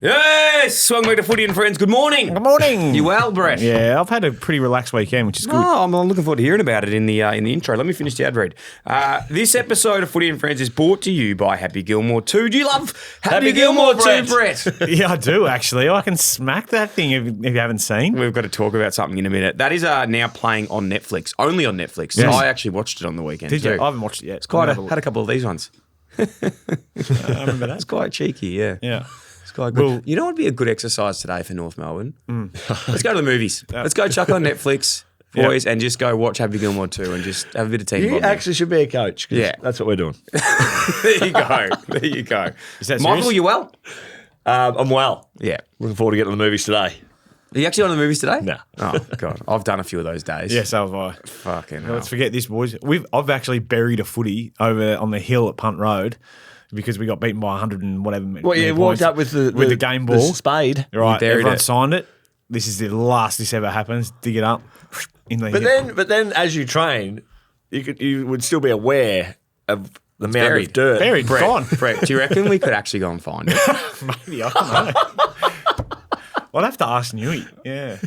Yes! Welcome back to Footy and Friends. Good morning. Good morning. You well, Brett? Yeah, I've had a pretty relaxed weekend, which is good. Oh, I'm looking forward to hearing about it in the intro. Let me finish the ad read. This episode of Footy and Friends is brought to you by Happy Gilmore 2. Do you love Happy Gilmore 2, Brett? Yeah, I do, actually. I can smack that thing if you haven't seen. We've got to talk about something in a minute. That is now playing on Netflix, only on Netflix. Yes. I actually watched it on the weekend Did too. you? I haven't watched it yet. It's quite had a couple of these ones. I remember that. It's quite cheeky, yeah. Yeah. It's quite good. Well, you know what would be a good exercise today for North Melbourne? Let's go to the movies. Let's go chuck on Netflix, boys, and just go watch Happy Gilmore 2 and just have a bit of team You bonding. actually should be a coach. Yeah. That's what we're doing. There you go. There you go. Is that Michael, serious? you well? I'm well. Yeah. Looking forward to getting to the movies today. Are you actually on the movies today? No. Oh, God. I've done a few of those days. Yeah, so have I. Fucking Now, hell. let's forget this, boys. I've actually buried a footy over on the hill at Punt Road because we got beaten by 100 and whatever. Well, you walked points up with the game ball. the spade. Right, buried everyone it. signed it. This is the last this ever happens. Dig it up. In the But then, as you train, you would still be aware of the amount buried. of dirt. buried, gone. Brett, do you reckon we could actually go and find it? Maybe, I don't know. I'd have to ask Newey. Yeah.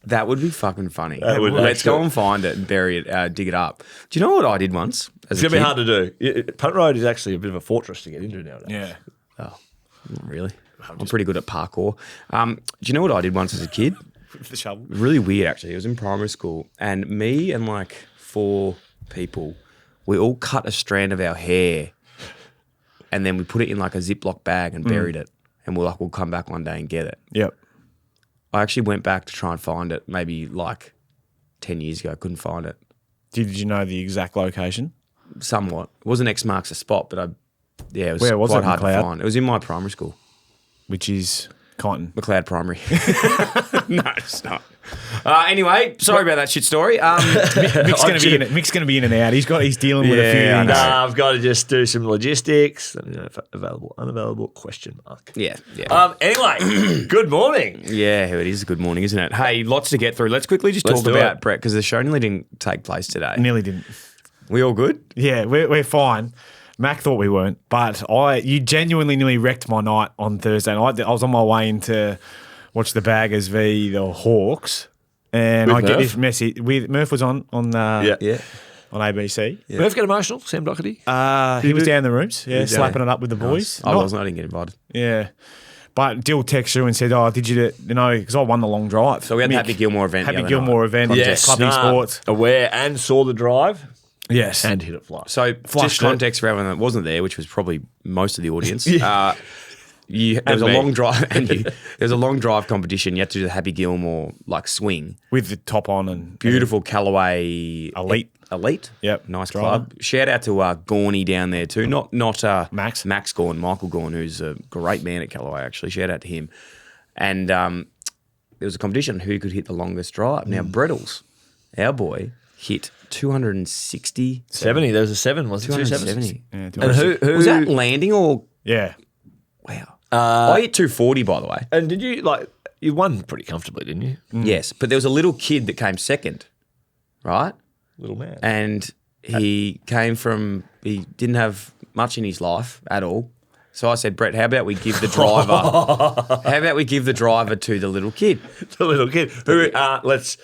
That would be fucking funny. That would Let's go actually. and find it and bury it, dig it up. Do you know what I did once? It's going to be hard to do. Punt Road is actually a bit of a fortress to get into nowadays. Yeah. Not really. I'm pretty good at parkour. Do you know what I did once as a kid? With the shovel. Really weird, actually. It was in primary school, and me and like 4 people, we all cut a strand of our hair, and then we put it in like a Ziploc bag and buried it, and we'll come back one day and get it. Yep. I actually went back to try and find it, maybe like 10 years ago. Couldn't find it. Did you know the exact location? Somewhat. It wasn't X marks the spot, but it was Where was quite it, hard to McLeod? find. It was in my primary school, Which is Carlton. McLeod Primary. No, it's not. Anyway, sorry about that shit story. Mick's going to be in and out. He's dealing with a few Yeah, I things. know. I've got to just do some logistics. Let me know if available, unavailable, question mark. Yeah, yeah. Anyway, good morning. Yeah, it is a good morning, isn't it? Hey, lots to get through. Let's quickly just Let's talk do about it. Brett, because the show nearly didn't take place today. Nearly didn't. We all good? Yeah, we're fine. Mac thought we weren't, but you genuinely nearly wrecked my night on Thursday night. I was on my way in to watch the Baggers v the Hawks, and With I get Murph? this message. Murph was on Yeah. on ABC. Murph get emotional? Sam Doherty? He was down the rooms, was down slapping it up with the boys. I wasn't. I didn't get invited. Yeah. But Dill texted you and said, did you know, because I won the long drive. So we had the Mick, Happy Gilmore event. the Happy other Gilmore night. event, Contest. Clubbing Sports. Aware and saw the drive Yes. and hit it fly. So Flushed just context for everyone that wasn't there, which was probably most of the audience. Yeah. There was a me. long drive, there was a long drive competition. You had to do the Happy Gilmore like swing. With the top on and Beautiful Callaway Elite. Yep. Nice Driver. club. Shout out to Gorney down there too. Not Max Gorn, Michael Gorn, who's a great man at Callaway actually. Shout out to him. And there was a competition who could hit the longest drive. Now Brettles, our boy, hit 260. 70. There was a 7, wasn't it? 270. Yeah, And who Was that landing or Yeah. wow? I hit 240 by the way. And did you you won pretty comfortably, didn't you? Yes, but there was a little kid that came second, right? Little man. And he didn't have much in his life at all. So I said, Brett, how about we give the driver to the little kid? The little kid. Who let's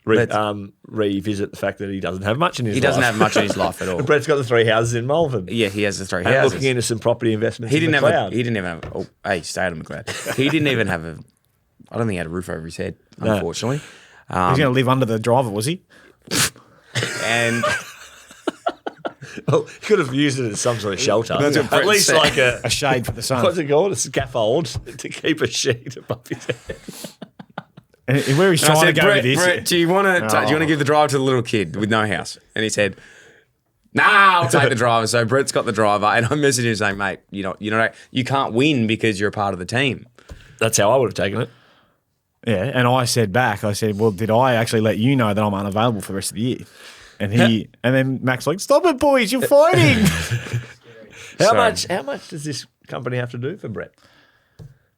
revisit the fact that he doesn't have much in his life. He doesn't have much in his life at all. Brett's got the 3 houses in Malvern. Yeah, he has the 3 And houses. looking into some property investments He in didn't McLeod. he stayed on McLeod. He didn't even have I don't think he had a roof over his head, unfortunately. He's going to live under the driver, was he? And Well, he could have used it as some sort of shelter. That's what At Brett least said. like A shade for the sun. what's it called? A scaffold to keep a sheet above his head. And where he's I trying said, to go with this. Brett, do you want to give the drive to the little kid with no house? And he said, nah, I'll take the driver. So Brett's got the driver, and I messaged him saying, mate, you can't win because you're a part of the team. That's how I would have taken it. Yeah, and I said, well, did I actually let you know that I'm unavailable for the rest of the year? And then Mac's like, stop it, boys, you're fighting. How much does this company have to do for Brett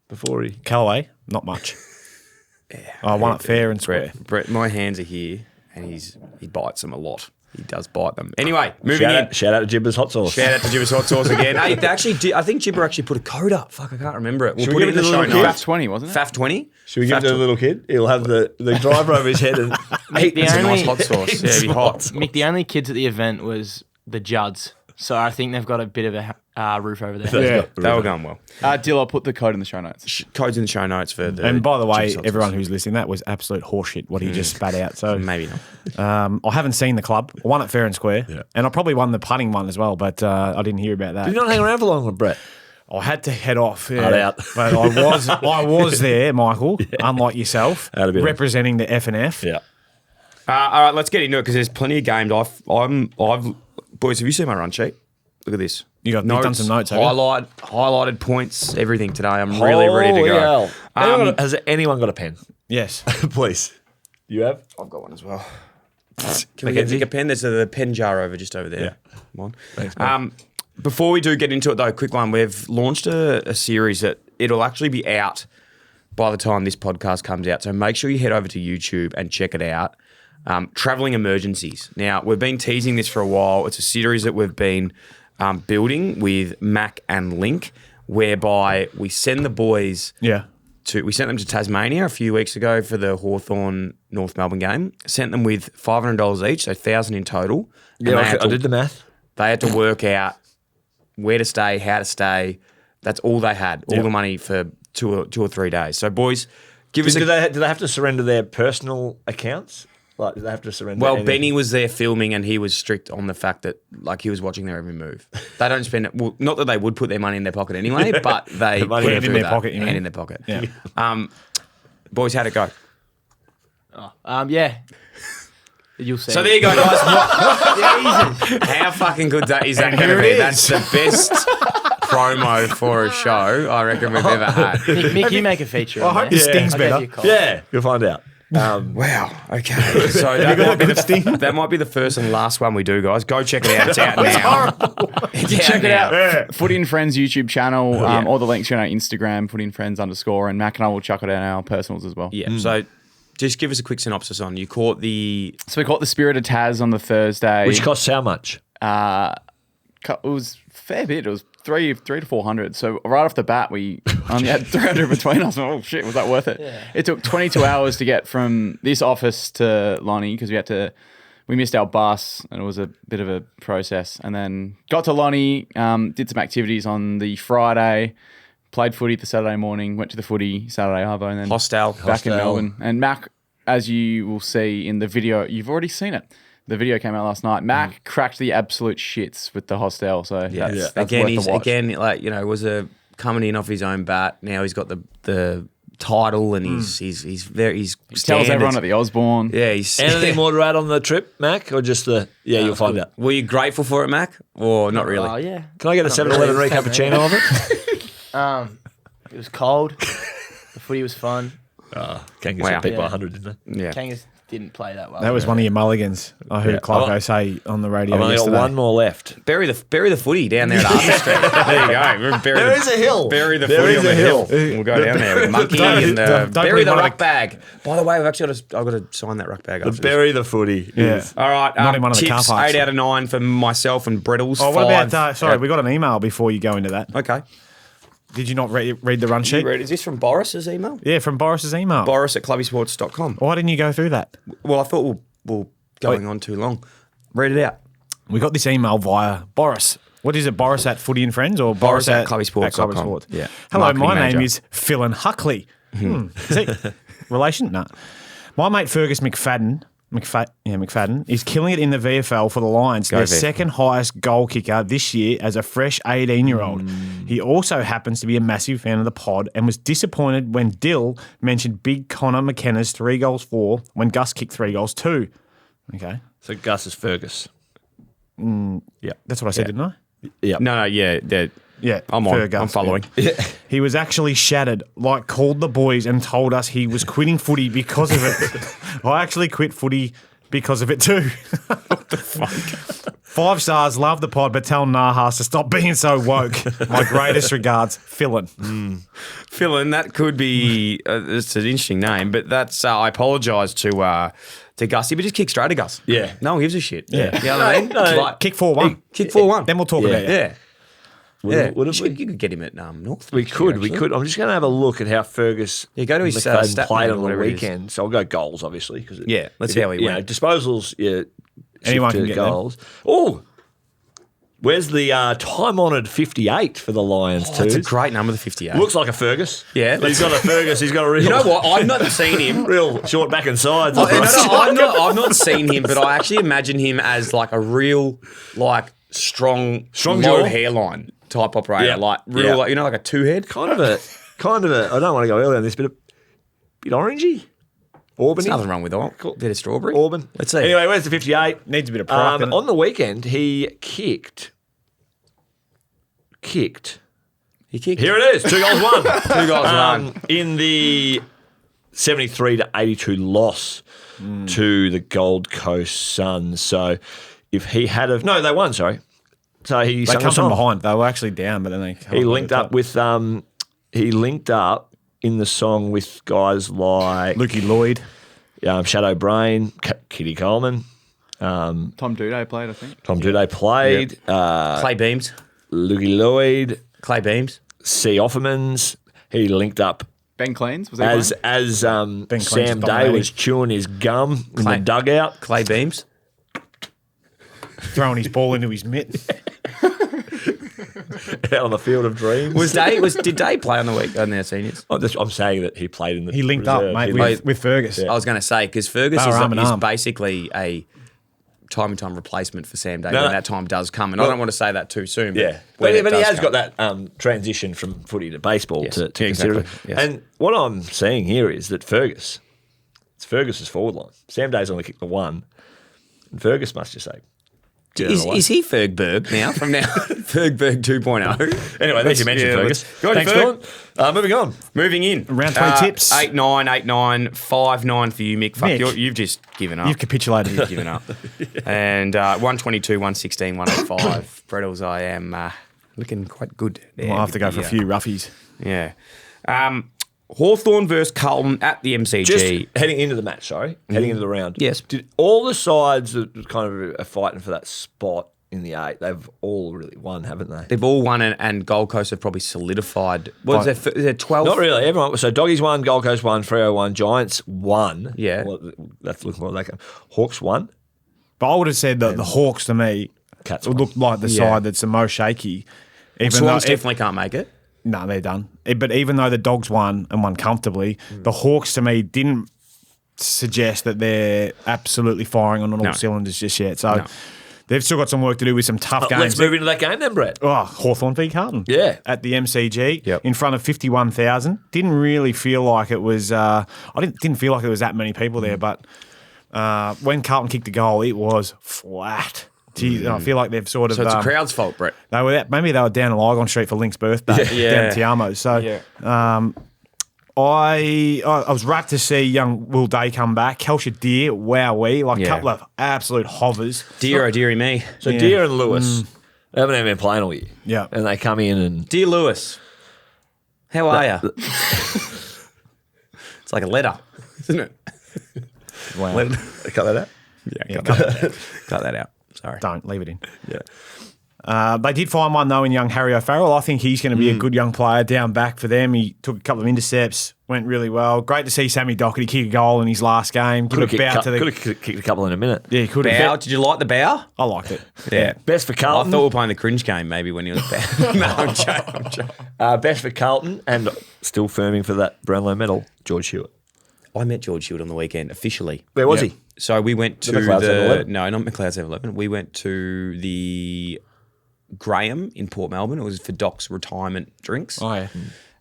before he? Callaway, not much. I won it fair and square. Brett, my hands are here, and he bites them a lot. He does bite them. Anyway, moving in. Shout out to Jibber's Hot Sauce. Shout out to Jibber's Hot Sauce again. Hey, they actually did, I think Jibber actually put a code up. Fuck, I can't remember it. We'll put it in the show notes. FAF 20, wasn't it? FAF 20. Should we give it to the little kid? He'll have the driver over his head and eat the Some only- nice hot sauce. Yeah, it'd be hot. Mick, the only kids at the event was the Judds. So I think they've got a bit of a roof over there. Yeah. They were going well. Dill, I'll put the code in the show notes. Codes in the show notes for the. And by the way, Jibber's Hot everyone Sauce. who's listening, that was absolute horseshit what he just spat out. So Maybe not. I haven't seen the club. I won at Fair and Square, Yeah. and I probably won the putting one as well, but I didn't hear about that. Did you not hang around for long with Brett? I had to head off. Yeah. Hard out. But I was there, Michael, unlike yourself, Had a bit of- representing the F&F. Yeah. All right, let's get into it because there's plenty of games. Boys, have you seen my run sheet? Look at this. You've done some notes, haven't you? highlighted points, everything today. I'm really ready to go. Hell. Has anyone got a pen? Yes. Please. You have? I've got one as well. Can we get Nick a pen? There's the pen jar just over there. Yeah. Come on. Thanks, mate. Before we do get into it, though, quick one. We've launched a series that it'll actually be out by the time this podcast comes out. So make sure you head over to YouTube and check it out. Travelling Emergencies. Now, we've been teasing this for a while. It's a series that we've been building with Mac and Link, whereby we send the boys Yeah. we sent them to Tasmania a few weeks ago for the Hawthorn North Melbourne game. Sent them with $500 each, so $1,000 in total. And Yeah, they had I did the math. They had to work out where to stay, how to stay. That's all they had, all the money for two or 3 days. So, boys, give us Do they have to surrender their personal accounts? Like, do they have to surrender? Well, anything? Benny was there filming, and he was strict on the fact that, like, he was watching their every move. They don't spend it. Well, not that they would put their money in their pocket anyway, but they The money put hand it in through their that. pocket, you mean? Hand in their pocket. Yeah. Boys, how'd it go? Yeah. You'll see. So there you go, guys. How fucking good is that going to be? That's the best promo for a show I reckon we've ever had. Mick, you make a feature. I hope this stings I'll give better. you a call. Yeah, you'll find out. Wow. Okay. So that might be the first and last one we do, guys. Go check it out. It's out now. Check it out. Yeah. Footy and Friends YouTube channel. All the links are on our Instagram, Footy and Friends _, and Mac and I will chuck it out on our personals as well. Yeah. So just give us a quick synopsis on. You caught the. So we caught the Spirit of Taz on the Thursday. Which costs how much? It was a fair bit. It was three to 400. So right off the bat, we only had 300 between us. Oh shit, was that worth it? Yeah. It took 22 hours to get from this office to Lonnie because we missed our bus and it was a bit of a process. And then got to Lonnie, did some activities on the Friday, played footy the Saturday morning, went to the footy Saturday arvo, and then Hostel. back in Melbourne. And Mac, as you will see in the video, you've already seen it. The video came out last night. Mac cracked the absolute shits with the Hostel. So that's Again, worth the watch. was coming in off his own bat. Now he's got the title and he's Tells everyone at the Osborne. Yeah, he's Anything more to add on the trip, Mac, or just the? Yeah, you'll find out. Were you grateful for it, Mac, or not really? Oh, yeah. Can I get a 7-Eleven cappuccino of it? It was cold. The footy was fun. Kangas Wow. beat by Yeah. 100, didn't they? Yeah. Kangas didn't play that well. That was one of your mulligans. I heard Yeah. Clarko say on the radio I've only got yesterday. one more left. Bury the footy down there at Arthur Street. There you go. There is a hill. Bury the There footy is on the a hill. hill. We'll go down there with Monkey Don't- and don't bury bring the one of ruck bag. By the way, I've got to sign that ruck bag. After this. Bury the footy. Yeah. is- All right. Not in one of the car tips, parks. 8 out of 9 for myself and Brittles. Oh, what 5. about, sorry, we got an email before you go into that. Okay. Did you not read the run sheet? Is this from Boris's email? Yeah, from Boris's email. Boris@clubbysports.com. Why didn't you go through that? Well, I thought we're going on too long. Read it out. We got this email via Boris. What is it, Boris at Footy and Friends or Boris at clubbysports.com. Clubby Sports? Yeah. Hello, Marketing my manager. name is Phil and Huckley. Is it relation? No. My mate Fergus McFadden is killing it in the VFL for the Lions. Their VFL. second highest goal kicker this year as a fresh 18-year-old. He also happens to be a massive fan of the pod and was disappointed when Dill mentioned big Connor McKenna's 3 goals 4 when Gus kicked 3 goals 2. Okay. So Gus is Fergus. Yeah. That's what I said, didn't I? Yeah. No, yeah. Yeah, I'm on. Fergus, I'm following. yeah. He was actually shattered, called the boys and told us he was quitting footy because of it. I actually quit footy because of it too. What the fuck? 5 stars, love the pod, but tell Nahas to stop being so woke. My greatest regards, Philin. Philin, that could be it's an interesting name, but that's I apologise to to Gussie, but just kick straight to Gus. Yeah. No one gives a shit. Yeah. You know what I mean? No. Like, Kick 4-1. kick 4-1. Then we'll talk about it. Yeah. Would You could get him at North. We next year, could. actually. I'm just going to have a look at how Fergus Yeah, go to his, McFadden stat played mate or on the whatever it is. weekend. So I'll go goals, obviously. Cause Yeah, let's see how he went. Disposals, yeah. Anyone shift can to get them. goals. Oh, where's the time-honoured 58 for the Lions too? It's a great number, the 58. Looks like a Fergus. Yeah. He's got a Fergus. He's got a real. You know what? I've not seen him. Real short back and sides. I've not seen him, but I actually imagine him as like a real, like strong Strong low jaw. hairline type operator, Yeah. like real, Yeah. like, you know, like a two-head. kind of a. I don't want to go early on this, but a bit orangey. Auburn. There's nothing wrong with that. Bit of strawberry. Auburn. Let's see. Anyway, where's the 58? Needs a bit of product in it. On the weekend, he kicked. He kicked. Here it is. 2 goals, 1. 2 goals, 1. In the 73-82 loss to the Gold Coast Suns. So if he had have no, they won. Sorry. So he They sung come a from song. behind. They were actually down, but then they He linked up with he linked up in the song with guys like Lukey Lloyd. Shadow Brain, Kitty Coleman, Tom Duday played, I think. Tom Duday played, Clay Beams. Lukey Lloyd, Clay Beams. C. Offermans. He linked up Ben Cleans, was that as Ben Clean's Sam Day dominating. was chewing his gum in Clay- the dugout. Clay Beams. Throwing his ball into his mitt. Out on the field of dreams. Did Day play on the week on their seniors? I'm saying that he played in the He linked up, reserve. mate, He with Fergus. I was going to say, because Fergus They were arm in is arm. basically a time and time replacement for Sam Day No, when no. that time does come. And I Well- don't want to say that too soon. But Yeah, when but it he does has come. got that transition from footy to baseball Yes, to consider. exactly, yes. And what I'm seeing here is that it's Fergus's forward line. Sam Day's only kicked the 1, and Fergus must just say, "Get it away." Is he Fergberg now? From now, Fergberg 2.0. Anyway, there's your mention, yeah, Fergus. Go on, Thanks, Ferg. Dylan. Moving on. Moving in. Round 20 tips. 8-9, 8-9, 5-9 for you, Mick. Fuck, Mick. you've just given up. You've capitulated. You've given up. And 122, 116, 105. Brettles, I am looking quite good. There I'll have to with go for a the, few roughies. Yeah. Hawthorn versus Carlton at the MCG. Just heading into the match, heading into the round. Yes. Did all the sides that kind of are fighting for that spot in the 8, they've all really won, haven't they? They've all won, and Gold Coast have probably solidified. What is there 12? Not really. Everyone. So Doggies won, Gold Coast won, Freo won, Giants won. Yeah. Well, that's looking more like Hawks won. But I would have said that the Hawks, to me, Cats would won. look like the Yeah. side that's the most shaky. Even Swans though definitely can't make it. No, they're done. But even though the Dogs won and won comfortably, the Hawks, to me, didn't suggest that they're absolutely firing on all No. cylinders just yet. So No. they've still got some work to do with some tough games. Let's move into that game then, Brett. Oh, Hawthorn v Carlton. Yeah. At the MCG Yep. in front of 51,000. Didn't really feel like it was, didn't feel like there was that many people there, but when Carlton kicked the goal, it was flat. Geez, I feel like they've sort of. So it's a crowd's fault, Brett. Maybe they were down in Lygon Street for Link's birthday Yeah. down at Tiamo. So Yeah. I was rapt to see young Will Day come back. Kelsha Deer, wowee, like a Yeah. couple of absolute hovers. Dear, oh deary me. So Deer and Lewis, they haven't even been playing all year. Yeah. And they come in and Dear Lewis, how are you? It's like a letter, isn't it? Wow. Letter. cut that out. Yeah, cut that out. Sorry. Don't leave it in. Yeah. They did find one though in young Harry O'Farrell. I think he's going to be a good young player down back for them. He took a couple of intercepts, went really well. Great to see Sammy Doherty kick a goal in his last game. Could have bowed to the. Could have kicked a couple in a minute. Yeah, he could Bow. have. Did you like the bow? I liked it. Yeah. Best for I Carlton. thought we were playing the cringe game maybe when he was bow. No, I'm joking. Best for Carlton and still firming for that Brownlow medal, George Hewitt. I met George Hewitt on the weekend officially. Where was he? So we went to McLeod's 7-Eleven? no, not McLeod's 7-Eleven. We went to the Graham in Port Melbourne. It was for Doc's retirement drinks. Oh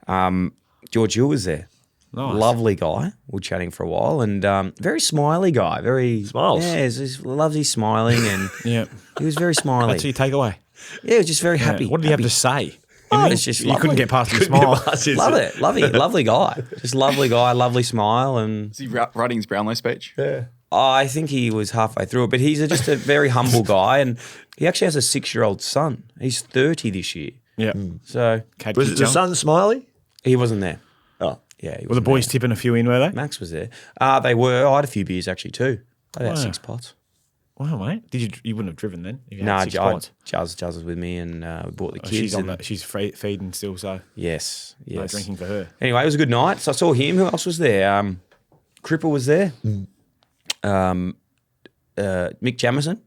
yeah. George Hill was there. Nice. Lovely guy. We were chatting for a while and very smiley guy. Very Smiles. Yeah, he loves his smiling and Yeah. he was very smiley. That's your takeaway. Yeah, he was just very Yeah. happy. What did he have Happy. to say? Oh, it's just You lovely. couldn't get past his Couldn't get smile. past his- Love it. Lovely guy. Just lovely guy, lovely smile and Is he writing his Brownlow speech? Yeah. I think he was halfway through it, but he's just a very humble guy, and he actually has a 6-year-old son. He's 30 this year, Yeah. so Kate Was it kicked the jump. son Smiley? he wasn't there. Oh. Yeah, he Were the wasn't boys there. tipping a few in, were they? Max was there. They were. I had a few beers actually too. About Wow. 6 pots. Wow, mate. You wouldn't have driven then? If you No, had 6 pots. Jazz was with me, and we bought the Oh, kids. she's feeding still, so Yes. no drinking for her. Anyway, it was a good night. So I saw him. Who else was there? Cripple was there. Mick Jamison.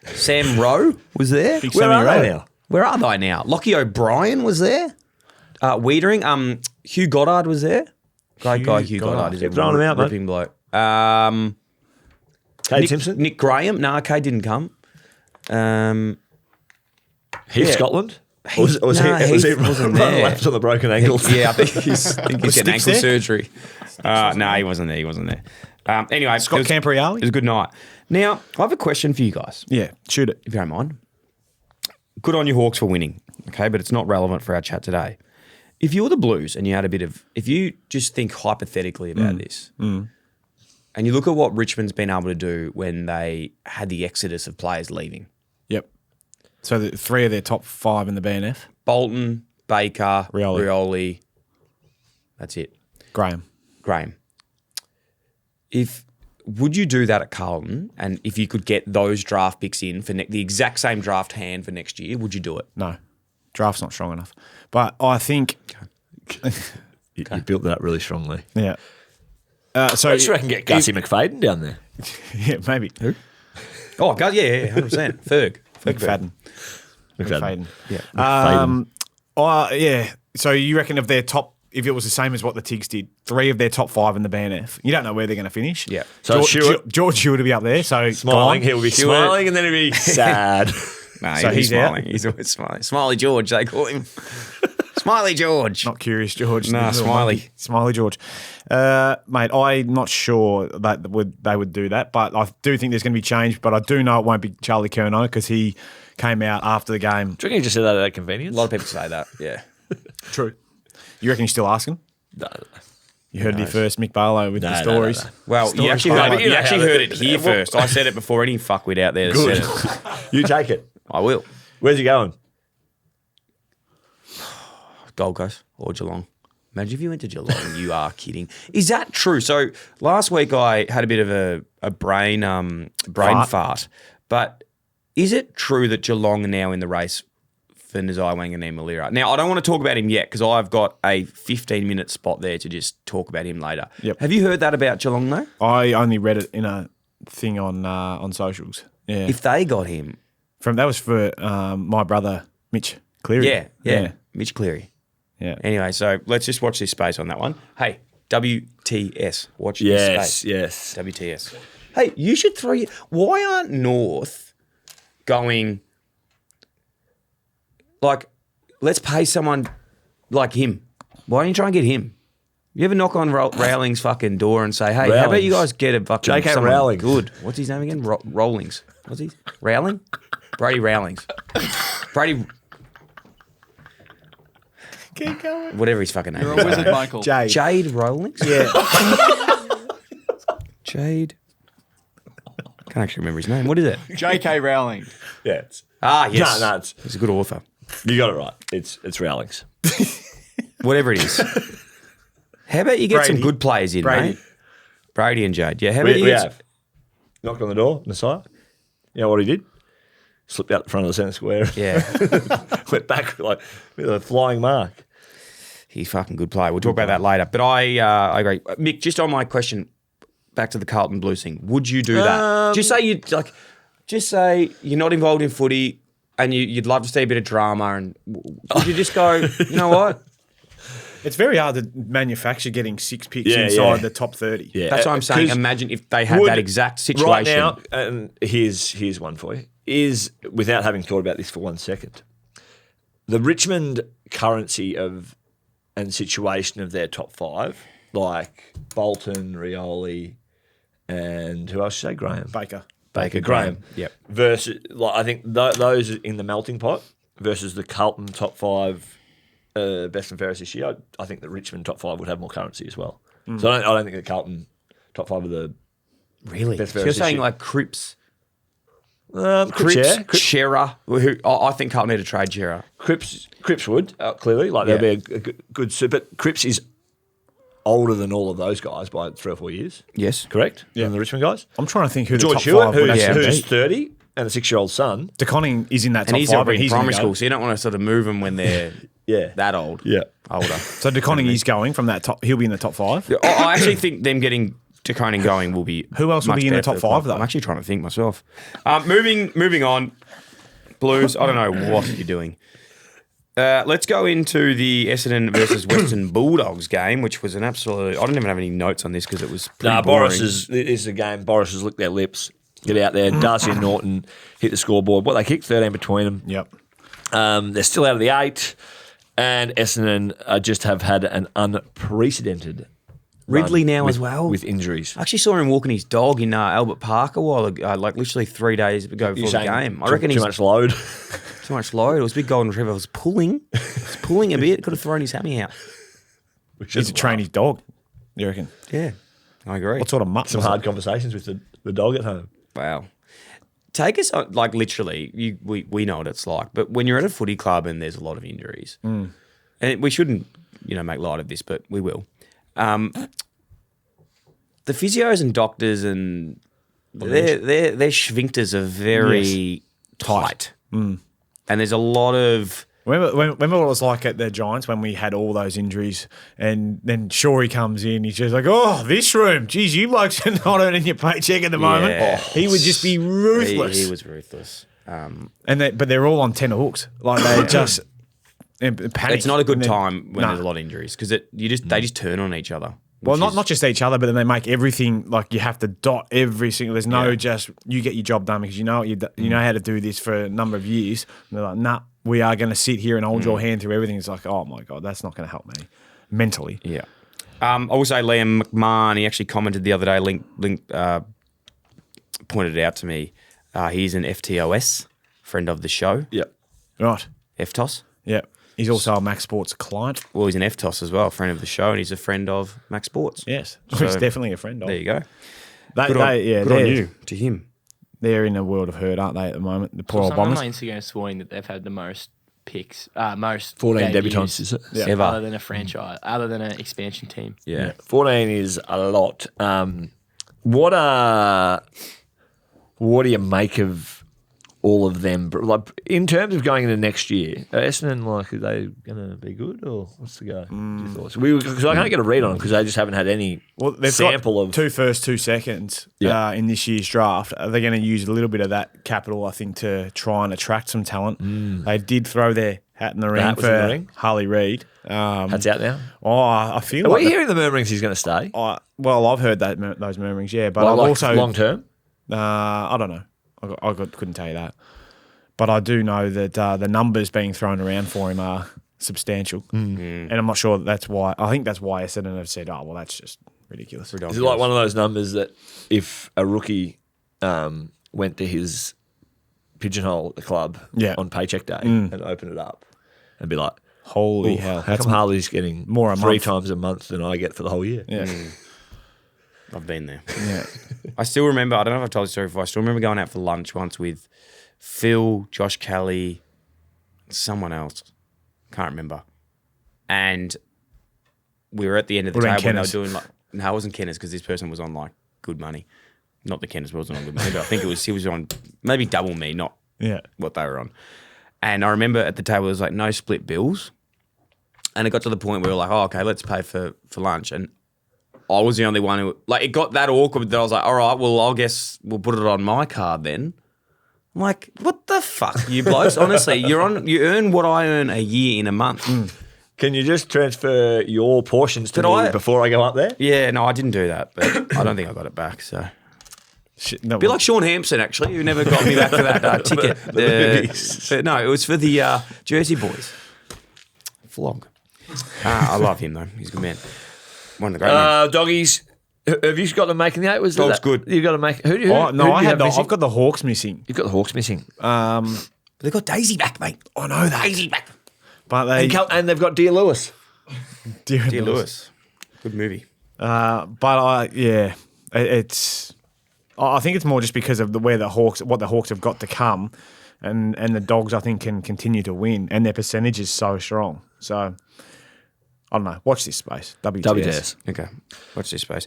Sam Rowe was there. Big Where Sammy are Rowe. they now? Where are they now? Lockie O'Brien was there. Wiedering. Hugh Goddard was there. Great guy, Hugh Goddard. He's a Keep throwing them out, mate. ripping bloke. Cade Simpson? Nick Graham. No, Kay didn't come. Heath yeah. Scotland? Heath- Or was no, he Heath wasn't there. left on the broken ankle? Yeah, I think he's getting Sticks ankle there? surgery. No, he wasn't there. He wasn't there. Anyway, Scott it Campriali? was a good night. Now, I have a question for you guys, Yeah, shoot it. if you don't mind. Good on you, Hawks, for winning, okay? But it's not relevant for our chat today. If you're the Blues and you had a bit of, if you just think hypothetically about this, and you look at what Richmond's been able to do when they had the exodus of players leaving, Yep. So the 3 of their top 5 in the BNF. Bolton, Baker, Rioli. Rioli, that's it. Graham. Would you do that at Carlton? And if you could get those draft picks in for the exact same draft hand for next year, would you do it? No. Draft's not strong enough. But I think, You built that really strongly. yeah. So I just reckon get Gussie McFadden down there. Yeah, maybe. Who? Oh, God, yeah, 100%. Ferg. McFadden. McFadden. Yeah. Yeah. So you reckon of their top, if it was the same as what the Tigs did, 3 of their top 5 in the BNF, you don't know where they're going to finish. Yeah. So George Stewart will be up there. So Smiling, gone. he'll be smiling and then he'll be sad. No, So he's out? smiling. He's always smiling. Smiley George, they call him. Smiley George. Not Curious George. Nah, Little Smiley. monkey. Smiley George. Mate, I'm not sure that they would do that, but I do think there's going to be change, but I do know it won't be Charlie Curnow because he came out after the game. Do you reckon you just said that at convenience? A lot of people say that, yeah. True. You reckon you're still asking? No. You heard it here first, Mick Barlow with the No, stories. no. Well, you Stories actually, behind heard, it. you know actually how heard they- it here first. I said it before any fuckwit out there that Good. said it. You take it. I will. Where's he going? Gold Coast or Geelong. Imagine if you went to Geelong. You are kidding. Is that true? So last week I had a bit of a brain fart. But is it true that Geelong are now in the race for Nazai Wanganeen-Malira? Now, I don't want to talk about him yet because I've got a 15-minute spot there to just talk about him later. Yep. Have you heard that about Geelong though? I only read it in a thing on socials. Yeah. If they got him, That was for my brother, Mitch Cleary. yeah. Mitch Cleary. Yeah. Anyway, so let's just watch this space on that one. Hey, WTS. Watch Yes, this space. yes. WTS. Hey, you should throw your... Why aren't North going... Like, let's pay someone like him. Why don't you try and get him? You ever knock on Rowling's fucking door and say, hey, how about you guys get a fucking... J.K. someone Rowling. Good. What's his name again? Rowlings. What's he? Rowling? Brady Rowlings. Brady... Keep going. Whatever his fucking name You're is. a wizard, Michael. Jade Rowlings? Yeah. Jade. Can't actually remember his name. What is it? J.K. Rowling. Yeah. It's, Yes. No, it's, He's a good author. you got it right. It's Rowlings. Whatever it is. How about you get some Brady. good players in, Brady. mate? Brady and Jade. Yeah, how about We you get have knocked on the door, Messiah. You know what he did? Slipped out the front of the centre square. Yeah, Went back like with a flying mark. he's a fucking good player. We'll talk about that later. But I agree. Mick, just on my question, back to the Carlton Blues thing, would you do that? Just say you're not involved in footy and you'd love to see a bit of drama and would you just go, you know what? It's very hard to manufacture getting 6 picks Yeah, inside yeah. the top 30. Yeah. That's what I'm saying. 'Cause Imagine if they had would- that exact situation. Right now, and here's one for you, is without having thought about this for 1 second, the Richmond currency of and situation of their top 5, like Bolton, Rioli, and who else should I say? Graham. Baker. Graham. Yep. Versus, like, I think those in the melting pot versus the Carlton top 5 best and fairest this year. I think the Richmond top 5 would have more currency as well. So I don't think the Carlton top 5 are the Really? Best So you're versus saying shit. like Cripps, Cripps, yeah. Shearer, who I think Carlton need to trade Shearer. Cripps would clearly like there'll be a good suit, but Cripps is older than all of those guys by 3 or 4 years. Yes. Correct? Yeah. Than the Richmond guys. I'm trying to think who the George top Hewitt, five would actually who's be. 30 and a 6-year-old son. DeConning is in that top And he's five. already in gonna primary go. school, so you don't want to sort of move them when they're Yeah. that old. Yeah. Older. So DeConning is going from that top. He'll be in the top five. I actually think them getting DeConing going will be. Who else will much be in the better top for five, club. though? I'm actually trying to think myself. Moving on. Blues, I don't know what you're doing. Let's go into the Essendon versus Western Bulldogs game, which was an absolute. I don't even have any notes on this because it was pretty boring. Boris is the game. Boris has licked their lips. Get out there. Darcy and Norton hit the scoreboard. What, they kicked 13 between them. Yep. They're still out of the 8. And Essendon just have had an unprecedented Ridley run now with- as well. with injuries. I actually saw him walking his dog in Albert Park a while ago, like literally 3 days ago before the game. I reckon too he's much load. too much load. It was a big golden retriever. It was pulling. A bit. Could have thrown his hammy out. He's a trainee's dog. You reckon? Yeah, I agree. What sort of mutt? Some was it? hard conversations with the dog at home. Wow. Take us, like literally, we know what it's like, but when you're at a footy club and there's a lot of injuries, and we shouldn't, make light of this, but we will. The physios and doctors and their sphincters are very tight. And there's a lot of... Remember what it was like at the Giants when we had all those injuries, and then Shorey comes in. He's just like, "Oh, this room, geez, you blokes are not earning your paycheck at the moment." Yeah. He would just be ruthless. He was ruthless. But they're all on tenner hooks, like they just panic. It's not a good And then- time when No. there's a lot of injuries because they just turn on each other. Well, which is- not just each other, but then they make everything like you have to dot every single. There's no just you get your job done because you know you know how to do this for a number of years. And they're like, nah, we are going to sit here and hold your hand through everything. It's like, oh my god, that's not going to help me mentally. Yeah. I will say Liam McMahon, he actually commented the other day, pointed it out to me. He's an FTOS, friend of the show. Yep. Right. FTOS. Yeah. He's also a Max Sports client. Well, he's an FTOS as well, friend of the show, and he's a friend of Max Sports. Yes. So- He's definitely a friend of. There you go. Good Good on you to him. They're in a world of hurt, aren't they, at the moment? The poor old Someone on Bombers. my Instagram swearing that they've had the most picks, most 14 debuts debutants, is it? Yeah. Ever. other than a franchise, other than an expansion team. Yeah. 14 is a lot. What do you make of all of them? Like in terms of going into next year, are Essendon, like, are they going to be good or what's the go? Your thoughts? Because I can't get a read on them because they just haven't had any They've sample got of 2 firsts, 2 seconds Yeah. in this year's draft. They're going to use a little bit of that capital, I think, to try and attract some talent. They did throw their hat in the ring hat was in the for ring? Harley Reid. Hats out now. I feel Are like we hearing the murmurings he's going to stay? I've heard those murmurings, yeah, but Well, I've like also long term. I don't know. Couldn't tell you that, but I do know that the numbers being thrown around for him are substantial, and I'm not sure that's why. I think that's why Essendon have said, "Oh, well, that's just ridiculous." Is it like one of those numbers that if a rookie went to his pigeonhole at the club on paycheck day and open it up and be like, Holy "Ooh, hell! how come Harley's getting more a three month." times a month than I get for the whole year?" Yeah, I've been there. yeah. I still remember, I don't know if I've told the story before, I still remember going out for lunch once with Phil, Josh Kelly, someone else. Can't remember. And we were at the end of the What about table and they were Kenners? doing like, no, it wasn't Kenners because this person was on like good money. Not that Kenners wasn't on good money, but I think he was on maybe double me, not Yeah. what they were on. And I remember at the table it was like no split bills. And it got to the point where we were like, oh, okay, let's pay for lunch. And I was the only one who, like, it got that awkward that I was like, all right, well, I guess we'll put it on my card then. I'm like, what the fuck, you blokes? Honestly, you earn what I earn a year in a month. Can you just transfer your portions to Could me I- before I go up there? Yeah, no, I didn't do that, but I don't think I got it back. So, Shit, no, be like Sean Hampson actually, who never got me back for that ticket. But no, it was for the Jersey boys. Flog. I love him though. He's a good man. One of the great men. Doggies, have you got them making the 8? Was Dog's that? good. You got to make. Who Oh, no, who I do you had have missing? I've got the Hawks missing. You've got the Hawks missing, But they got Daisy back, mate. I know that, Daisy back. but they and they've got Dear Lewis. Dear Dear Lewis. Good movie. It's. I think it's more just because of what the Hawks have got to come, and the Dogs I think can continue to win, and their percentage is so strong. So I don't know. Watch this space. WTS. WTS. Okay, watch this space.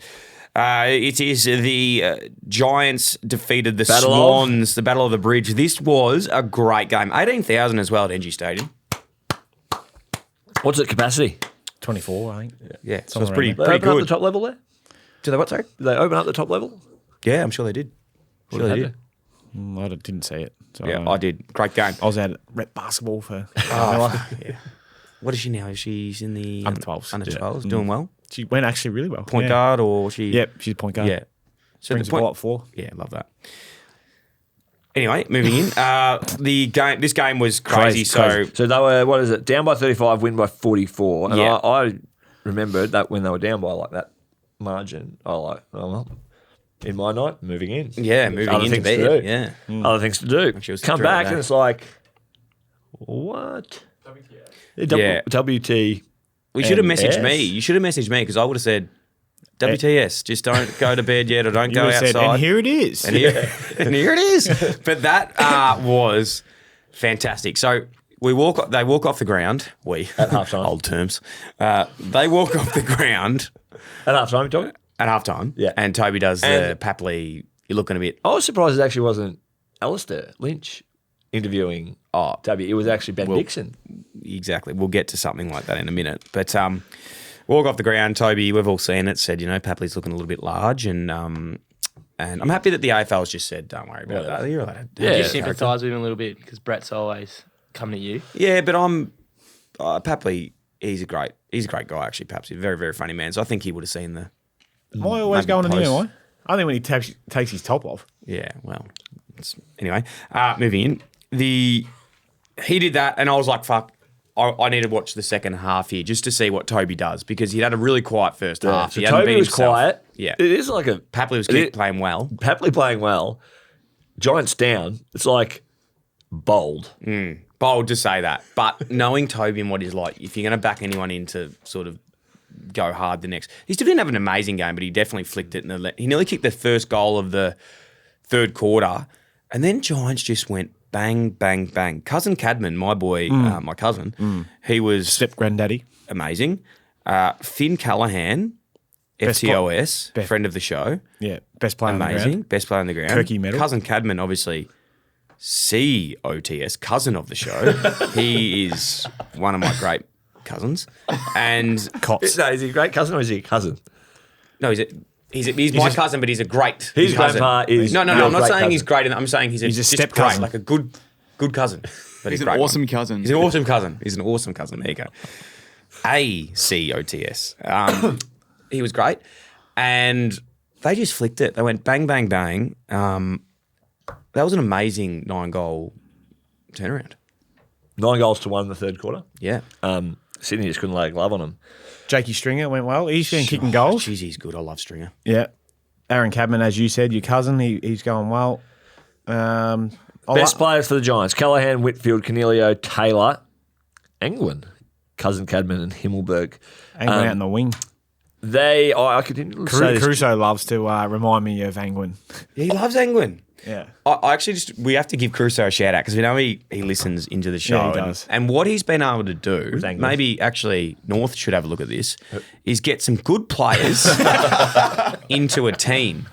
It is the Giants defeated the Battle of? Swans, the Battle of the Bridge. This was a great game. 18,000 as well at NG Stadium. What's the capacity? 24, I think. Yeah, so Somewhere it's pretty, around They pretty open up good. the top level there? Do they what, sorry? Did they open up the top level? Yeah, I'm sure they did. Sure they did. I didn't see it. So Yeah, I did. Great game. I was out at rep basketball for Yeah. What is she now? She's in the Under 12s. Under Yeah. 12s, doing well. She went actually really well. Point yeah. guard or she? Yep, she's a point guard. Yeah. So Brings the the ball point. up 4. Yeah, love that. Anyway, moving in. The game. This game was crazy. So they were, what is it, down by 35, win by 44. And Yeah. I remembered that when they were down by like that margin, I was like, oh, well, in my night, moving in. yeah, moving Other into things to bed. do. Yeah. Other things to do. She was Come thrilled back with and that. it's like, what? Yeah. WT. We should have And messaged S? me. You should have messaged me because I would have said, WTS, just don't go to bed yet or don't You go would have outside. said, and here it is. And here it is. But that was fantastic. So they walk off the ground. At halftime. Old terms. They walk off the ground At half time, you talking? at halftime. Yeah. And Toby does the And- Papley, you're looking a bit, I was surprised it actually wasn't Alistair Lynch interviewing W. It was actually Ben Dixon. exactly. We'll get to something like that in a minute. But walk off the ground, Toby, we've all seen it, said, Papley's looking a little bit large. And I'm happy that the AFL's just said, don't worry about that. You're allowed to Do Yeah. you sympathise with him a little bit because Brett's always coming at you? Yeah, but I'm Papley. He's a great guy. Actually, perhaps he's a very, very funny man. So I think he would have seen the. Am I always Maybe going on him, post. am I? I think when he takes his top off. Yeah, well, anyway. Moving in, he did that, and I was like, "Fuck." I need to watch the second half here just to see what Toby does because he'd had a really quiet first half. So He hadn't Toby been was himself. quiet. Yeah, It is like a Papley was it- playing well. Papley playing well. Giants down. It's like bold. Bold to say that, but knowing Toby and what he's like, if you're going to back anyone in to sort of go hard the next, he still didn't have an amazing game, but he definitely flicked it. He nearly kicked the first goal of the third quarter, and then Giants just went bang, bang, bang. Cousin Cadman, my boy, my cousin, he was Step granddaddy. amazing. Finn Callahan, Best FTOS, best- friend of the show, Yeah, best player on the amazing, ground. best player on the ground. Turkey medal. Cousin Cadman, obviously, COTS, cousin of the show. He is one of my great cousins, and Cots. No, is he a great cousin or is he a cousin? no, he's my cousin, but he's a great. His cousin. grandpa is no. your I'm not great saying he's cousin. great. I'm saying he's a just step great, cousin. like a good cousin. But He's a an great awesome one. cousin. He's an awesome cousin. He's an awesome cousin. There you go. ACOTS. He was great, and they just flicked it. They went bang, bang, bang. That was an amazing 9-goal turnaround. 9 goals to 1 in the third quarter. Yeah. Sydney just couldn't lay a glove on him. Jakey Stringer went well. He's been kicking goals. Jeez, he's good. I love Stringer. Yeah. Aaron Cadman, as you said, your cousin, he's going well. I Best like- players for the Giants: Callahan, Whitfield, Cornelio, Taylor, Angwin, cousin Cadman, and Himmelberg. Angwin out in the wing. I continue to say this. Crusoe loves to remind me of Angwin. Yeah, he loves Angwin. Yeah. I actually we have to give Crusoe a shout out because we know he listens into the show. Yeah, he and, does. and what he's been able to do, Angwin. maybe actually North should have a look at this, is get some good players into a team.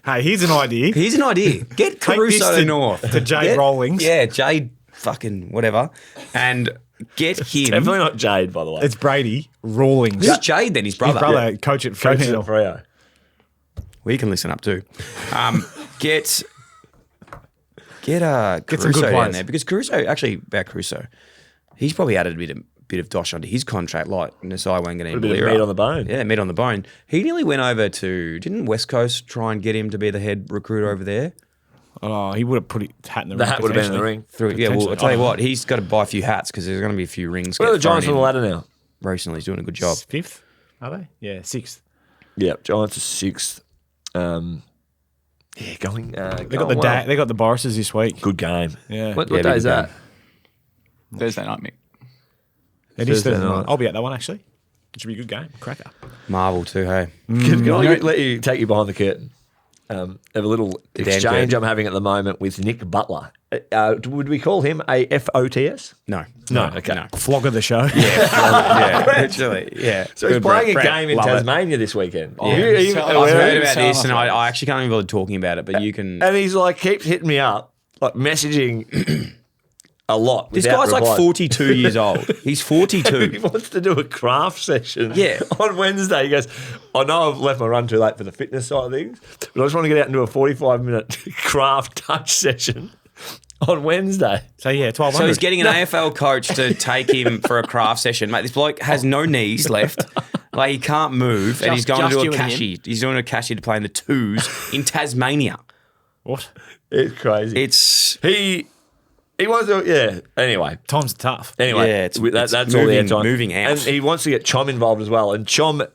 Hey, here's an idea. Here's an idea. Get Take Caruso this to North. to Jade Rawlings. Yeah, Jade fucking whatever. And get him. Definitely not Jade, by the way. It's Brady Rawlings. Who's Jade then? His brother. His brother, coach at Coaches Fremantle. at Freo. We can listen up too. Get Get some Caruso good down players. there because about Caruso, he's probably added a bit of dosh onto his contract, like Nasai Wanganeen. Put a bit of meat on the bone. Yeah, meat on the bone. He nearly went over to. Didn't West Coast try and get him to be the head recruiter over there? Oh, he would have put his hat in the The ring. hat would have been in the potentially. ring. Yeah, well, I'll Potentially. tell you what, he's got to buy a few hats because there's going to be a few rings. Where are the get thrown Giants on the in. ladder now? Recently, he's doing a good job. Fifth, are they? Yeah, sixth. Yeah, Giants are 6th. Going. They got the they got the Borises this week. Good game. Yeah, What Yeah, day big is that? Thursday night, Mick. it is Thursday Thursday night. night. I'll be at that one actually. It should be a good game. Cracker. Marvel too, hey. Can I let you take you behind the curtain? have a little Dan exchange Kirby. I'm having at the moment with Nick Butler. Would we call him a FOTS? No. Okay. No. Flog of the show. Yeah, literally. Yeah. So he's Good, playing Brett. a game in Love it. Tasmania this weekend. Yeah. Are you So- I've aware of heard this? about this, and I actually can't even bother talking about it, but you can. And he's like, keeps hitting me up, like messaging a lot. This without guy's like reply. 42 years old. He's He 42. wants to do a craft session Yeah. on Wednesday. He goes, I know I've left my run too late for the fitness side of things, but I just want to get out and do a 45-minute craft touch session on Wednesday. So, yeah, 1200. So he's getting an AFL coach to take him for a craft session. Mate, this bloke has no knees left. Like, he can't move, and he's going to just do you a and him? cashy. He's doing a cashy to play in the twos in Tasmania. What? It's crazy. It's He wants to, yeah. Anyway. Times are tough. Anyway, Yeah, it's that's all the moving- airtime. moving out. And he wants to get Chom involved as well. And Chom,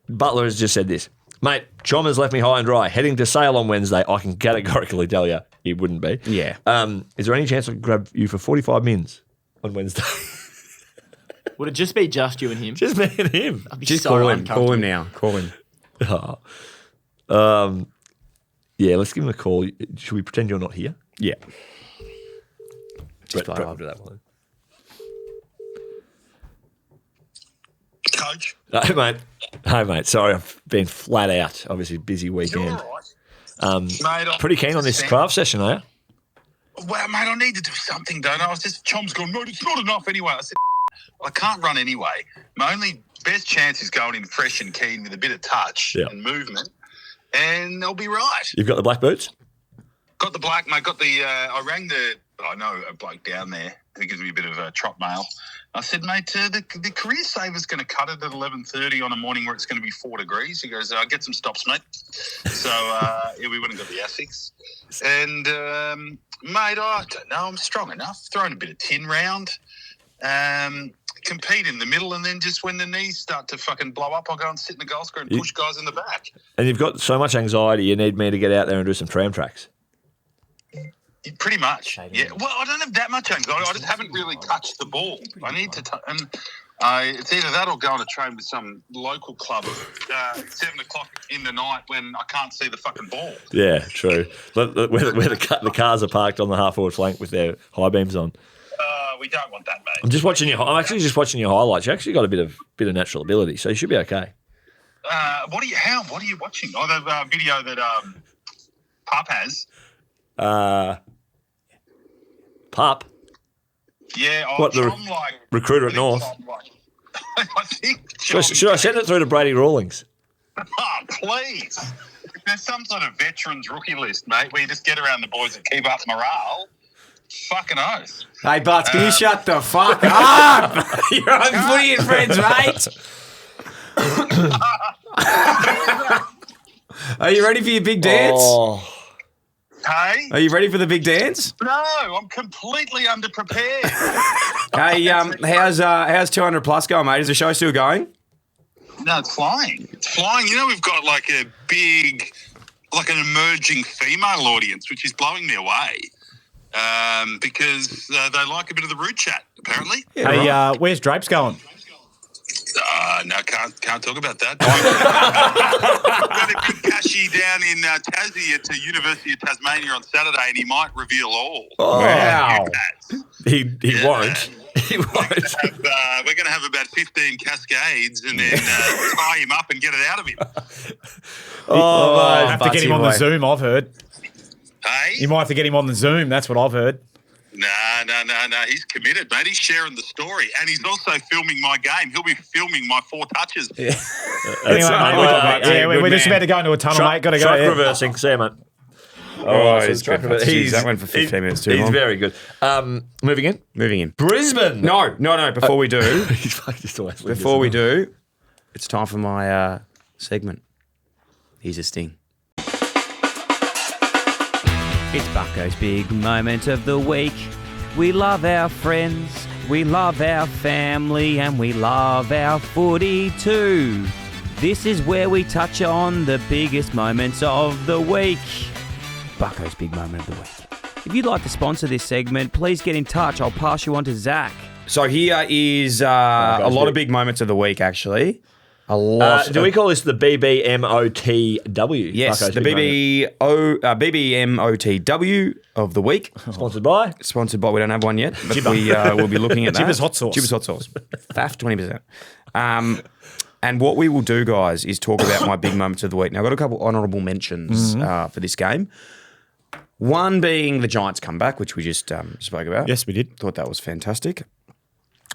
Butler has just said this. Mate, Chom has left me high and dry. Heading to Sale on Wednesday, I can categorically tell you he wouldn't be. Yeah. Is there any chance I could grab you for 45 mins on Wednesday? Would it just be just you and him? Just me and him. I'd be just so call him. uncomfortable. Call him now. Call him. Yeah, let's give him a call. Should we pretend you're not here? Yeah. Brett, play Brett it will up. do that one. Coach, Hey, mate. Sorry, I've been flat out. Obviously, busy you're weekend. all right. Mate, I'm Pretty keen on this craft session, are you? Well, mate, I need to do something, don't I? I was just, Chom's gone, mate, it's not enough anyway. I said, I can't run anyway. My only best chance is going in fresh and keen with a bit of touch Yeah. and movement, and I'll be right. You've got the black boots? Got the black, mate, I rang I know a bloke down there who gives me a bit of a trot mail. I said, mate, the career saver's going to cut it at 11:30 on a morning where it's going to be 4 degrees. He goes, get some stops, mate. So, yeah, we went and got the Essex. And, mate, I don't know, I'm strong enough. Throwing a bit of tin round. Compete in the middle, and then just when the knees start to fucking blow up, I'll go and sit in the goal square and push guys in the back. And you've got so much anxiety, you need me to get out there and do some tram tracks. Pretty much, yeah. Well, I don't have that much anxiety. I just haven't really touched the ball. I need to, and it's either that or go on a train with some local club at 7 o'clock in the night when I can't see the fucking ball. Yeah, true. Where the cars are parked on the half-forward flank with their high beams on. We don't want that, mate. I'm actually just watching your highlights. You actually got a bit of natural ability, so you should be okay. What are you watching? Oh, the video that Pup has. Pup, Yeah, What, the Tom, like recruiter at North? I think. Should I send it through to Brady Rawlings? Oh, please. If there's some sort of veterans rookie list, mate, where you just get around the boys that keep up morale, fucking oath. Hey, Butts, can you shut the fuck up? You're on Footy and Friends, mate. Are you ready for your big dance? Oh, Hey? Are you ready for the big dance? No, I'm completely underprepared. Hey, how's 200 plus going, mate? Is the show still going? No, it's flying. It's flying. You know, we've got like a big, like an emerging female audience, which is blowing me away because they like a bit of the rude chat, apparently. Yeah, Hey, right. where's Drapes going? No, can't talk about that. Got a big cashy down in Tassie at the University of Tasmania on Saturday, and he might reveal all. Wow. he won't. He won't. We're going to have about 15 cascades and then tie him up and get it out of him. Oh, Have to get him on the Zoom, I've heard. Hey? You might have to get him on the Zoom, that's what I've heard. No. He's committed, mate. He's sharing the story, and he's also filming my game. He'll be filming my 4 touches. Anyway, mate, we're just about to go into a tunnel, mate. Got to go. Truck Yeah. reversing. See you, mate. Oh, so he's truck good. reversing. Jeez, that went for 15 minutes too He's long. very good. Moving in. Moving in. Brisbane. No. Before we do, He's fucking just always leaving before we this do, it's time for my segment. Here's a sting. It's Bucko's big moment of the week. We love our friends, we love our family, and we love our footy too. This is where we touch on the biggest moments of the week. Bucko's big moment of the week. If you'd like to sponsor this segment, please get in touch. I'll pass you on to Zach. So here is a lot of big moments of the week, actually. A lot. Do we call this the BBMOTW? Yes, Bucko's the big moment. BBMOTW of the week. Sponsored by? Sponsored by, we don't have one yet, but we will be looking at that. Jibba's Hot Sauce. Jibba's Hot Sauce. Faff, 20%. And what we will do, guys, is talk about my big moments of the week. Now, I've got a couple honourable mentions for this game. One being the Giants comeback, which we just spoke about. Yes, we did. Thought that was fantastic.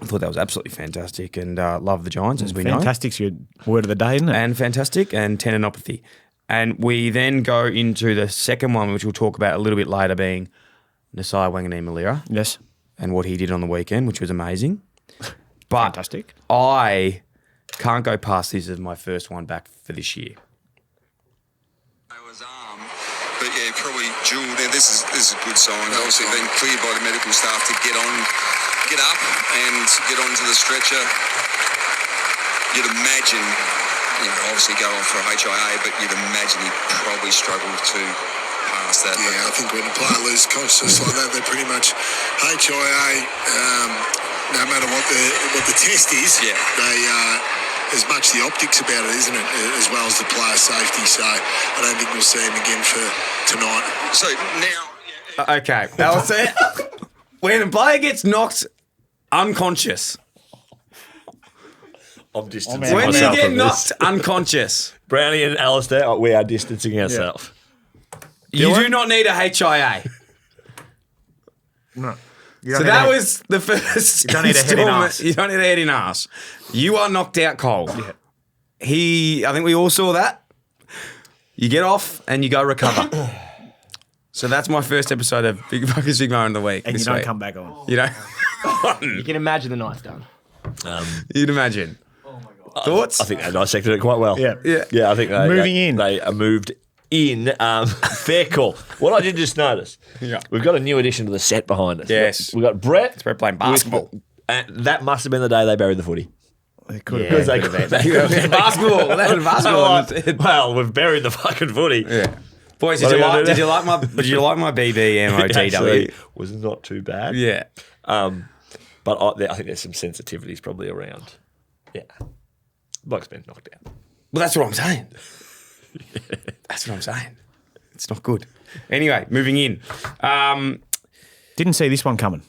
I thought that was absolutely fantastic and love the Giants, as we know. Fantastic's your word of the day, isn't it? And fantastic and tendinopathy. And we then go into the second one, which we'll talk about a little bit later, being Nasai Wanganeen-Malira Yes. and what he did on the weekend, which was amazing. But Fantastic. I can't go past this as my first one back for this year. But yeah, probably Jewel there. This is a good sign. Obviously been cleared by the medical staff to get up and get onto the stretcher. You'd imagine, obviously go on for a HIA, but you'd imagine he probably struggled to pass that. Yeah, I think when a player loses consciousness like that, they're pretty much HIA. No matter what the test is, Yeah. they as much the optics about it, isn't it, as well as the player safety. So I don't think we'll see him again for tonight. So now, Okay, that was it. When a player gets knocked unconscious, I'm distancing when you myself get from knocked this. unconscious, Brownie and Alistair, we are distancing ourselves. you do not need a HIA. No. So that was the first. You don't need a head in installment. arse. You don't need a head in arse. You are knocked out cold. Yeah. I think we all saw that. You get off and you go recover. So that's my first episode of Big Bucko's Big Moment of the Week. And you this don't week. come back on. You don't. You can imagine the night's done. You'd imagine. Thoughts? I think they dissected it quite well. Yeah. Yeah. Yeah, I think they Moving in. They are moved in. Fair call. What I did just notice, we've got a new addition to the set behind us. Yes. We've got Brett. We're playing basketball. That must have been the day they buried the footy. It could Because have they been. Basketball. They had basketball. Well, we've buried the fucking footy. Yeah. Boys, What did are we gonna do you like my BBMOTW? Actually, was not too bad. Yeah. But I think there's some sensitivities probably around. Yeah. Bloke's been knocked out. Well, that's what I'm saying. That's what I'm saying. It's not good. Anyway, moving in. Didn't see this one coming.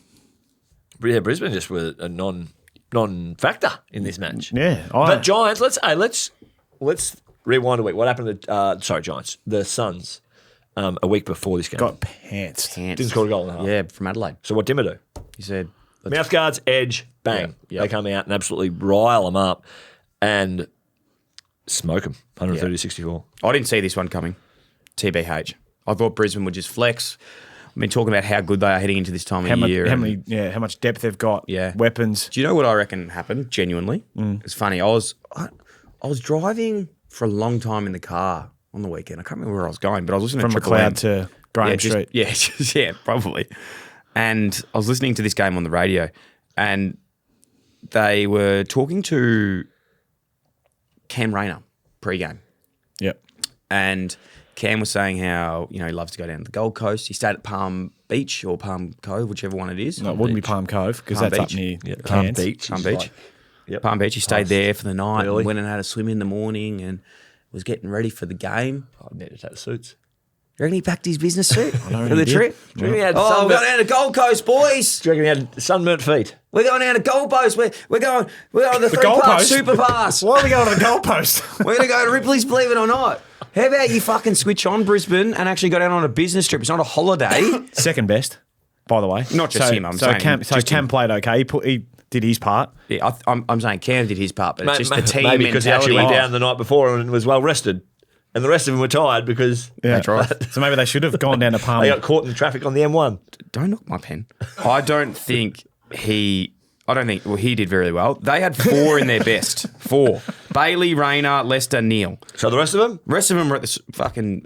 Yeah, Brisbane just were a non-factor in this match. Yeah. But Giants, let's rewind a week. What happened to Giants? The Suns a week before this game. got pants. Didn't score a goal in the half. Yeah, from Adelaide. So what Dimmer do? He said, Mouth guards, edge, bang. Yeah. They come out and absolutely rile them up and smoke them. 130-64. I didn't see this one coming. TBH. I thought Brisbane would just flex. I've been talking about how good they are heading into this time of year. How much depth they've got. Yeah. Weapons. Do you know what I reckon happened? Genuinely, it's funny. I was driving for a long time in the car on the weekend. I can't remember where I was going, but I was listening From to Triple McLeod M. to Graham Street. Yeah, probably. And I was listening to this game on the radio, and they were talking to Cam Rayner pre-game. Yep. And Cam was saying how, he loves to go down to the Gold Coast. He stayed at Palm Beach or Palm Cove, whichever one it is. No, it wouldn't be Palm Cove because Palm that's up Beach. near Palm Cairns. Beach. Palm is Beach. like- Yep. Palm Beach. He stayed there for the night Early. and went and had a swim in the morning and was getting ready for the game. I need to take the suits. You reckon he packed his business suit for reckon the he did. trip? Do you reckon he had Oh, we're sunburnt- going down to Gold Coast, boys. Do you reckon he had sunburnt feet? We're going down to Gold Coast. We're going to the Gold 3-part Coast? super pass. Why are we going to the goalpost? We're going to go to Ripley's, believe it or not. How about you fucking switch on Brisbane and actually go down on a business trip? It's not a holiday. Second best, by the way. Not just him, I'm saying. Cam played okay. He did his part. Yeah, I'm saying Cam did his part, but it's just the team Maybe because he actually mentality. went down the night before and was well rested. And the rest of them were tired because Yeah. That's right. So maybe they should have gone down to Palm. they got caught in traffic on the M1. Don't knock my pen. I don't think he did very well. They had 4 in their best. 4. Bailey, Rayner, Lester, Neal. So the rest of them? Rest of them were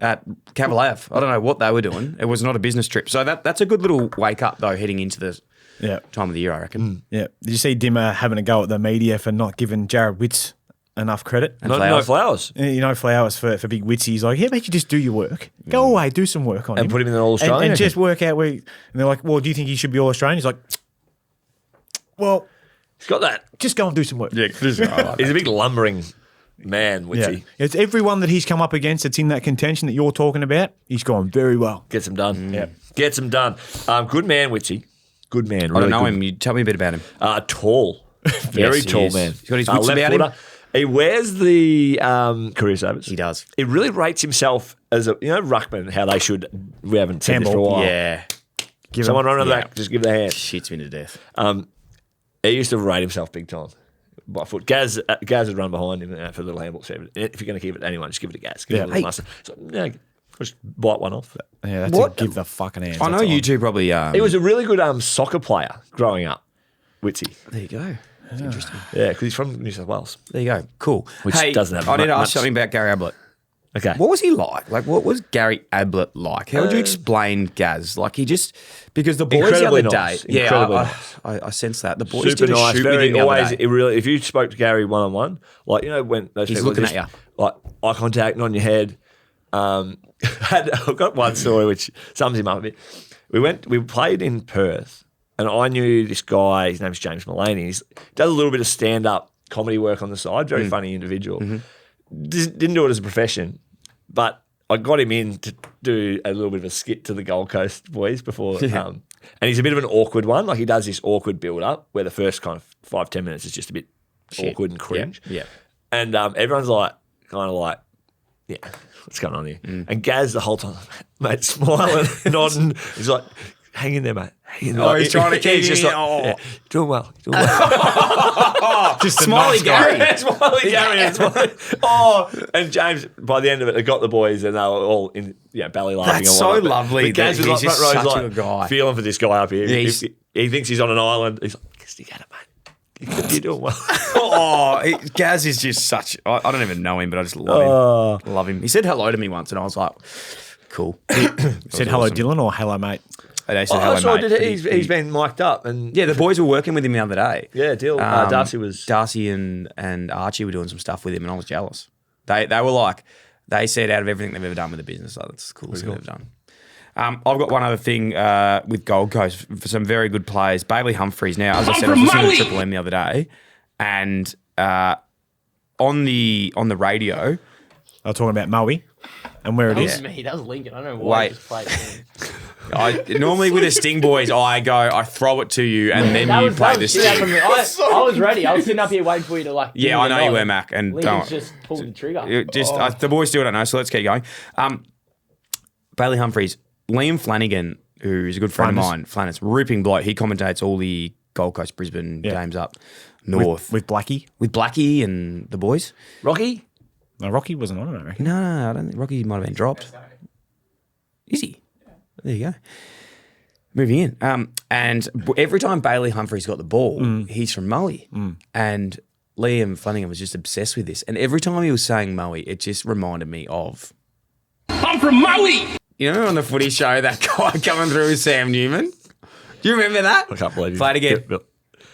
at Cavalier. I don't know what they were doing. It was not a business trip. So that's a good little wake up though, heading into the Yeah. time of the year, I reckon. Yeah. Did you see Dimmer having a go at the media for not giving Jared Witts enough credit? And No Flowers. flowers. Flowers for big Witsy. He's like, how about you just do your work? Go away, do some work on him. And put him in an All-Australian. And just work out where. And they're like, well, do you think he should be All Australian? He's like, well, He's got that. just go and do some work. Yeah, He's a big lumbering Man, Yeah. Witty. It's everyone that he's come up against that's in that contention that you're talking about. He's gone very well. Gets them done. Yep. Gets them done. Good man, Witty. Good man. I Really don't know good. him. You tell me a bit about him. Tall. Very Yes, he tall is. man. He's got his wits left about him. footer. He wears the career savers. He does. He really rates himself as a, ruckman, how they should. We haven't said this for a Handball. while. Yeah. Someone run on the Yeah. back, just give the hand. Shits me to death. He used to rate himself big time by foot. Gaz would run behind him for the little handball. So if you're going to give it to anyone, just give it to Gaz. Give it a little mustard. So, just bite one off. Yeah, that's What? give the fucking hands. I know That's you all. two probably. He was a really good soccer player growing up, Witty. There you go. That's interesting. Yeah, because he's from New South Wales. There you go. Cool. Which hey, doesn't have I need to much- ask something about Gary Ablett. Okay. What was he like? Like, what was Gary Ablett like? How would you explain Gaz? Like, he just because the boys the Incredibly other nice. day, Incredibly I sense that the boys Super did a nice. shoot with Very him the always. other day. It really. If you spoke to Gary one on one, like when those He's people looking just, at you. like eye contact, nod your head. I've got one story which sums him up a bit. We played in Perth, and I knew this guy. His name's James Mullaney. He does a little bit of stand up comedy work on the side. Very funny individual. Didn't do it as a profession, but I got him in to do a little bit of a skit to the Gold Coast boys before. And he's a bit of an awkward one. Like he does this awkward build up where the first kind of 5-10 minutes is just a bit awkward and cringe. Yeah. And everyone's like, kind of like, yeah, what's going on here? And Gaz the whole time, mate, smiling, nodding. He's like, hang in there, mate. Hang in there. Oh, he's trying to keep He's just you- like, yeah, doing well. Doing well. Just a Smiley nice guy. Gary. Smiley Gary. And James, by the end of it, they got the boys and they were all in belly laughing. That's and so whatnot. But- lovely But Gaz that was he's like front just row, such a like, good guy. feeling for this guy up here. Yeah, he's- He thinks he's on an island. He's like, stick at it, mate. You're doing well. Gaz is just such. I don't even know him, but I just love him. Love him. He said hello to me once, and I was like, cool. Said hello, Dylan, or hello, mate. And they said Oh, hello, that's right. mate. But He's been mic'd up. And yeah, the boys were working with him the other day. Yeah, deal. Darcy was. Darcy and Archie were doing some stuff with him, and I was jealous. They were like, they said out of everything they've ever done with the business, like, that's the coolest thing they've done. I've got one other thing with Gold Coast for some very good players. Bailey Humphries. Now, as I said, I was listening to Triple M the other day, and on the radio. I was talking about Maui and where it That is. was me. That was Lincoln. I don't know why Wait. I just played him. Normally with the Sting boys, I throw it to you, and then you play the shit out from Sting. me. I was ready. I was sitting up here waiting for you to like. give Yeah, me I the know you nod. were, Mac, and Lincoln's don't. just pulled the trigger. The boys still don't know, so let's keep going. Bailey Humphries, Liam Flanagan, who's a good friend of mine, Flanners, ripping bloke. He commentates all the Gold Coast Brisbane games up north With Blackie. with Blackie and the boys. Rocky? No, Rocky wasn't on it, I reckon. No, I don't think Rocky might have been dropped. Is he? There you go. Moving in. And every time Bailey Humphries got the ball, he's from Maui. And Liam Flanagan was just obsessed with this. And every time he was saying Maui, it just reminded me of... I'm from Maui! You know on the footy show, that guy coming through with Sam Newman? Do you remember that? I can't believe you. Play it again. Yep.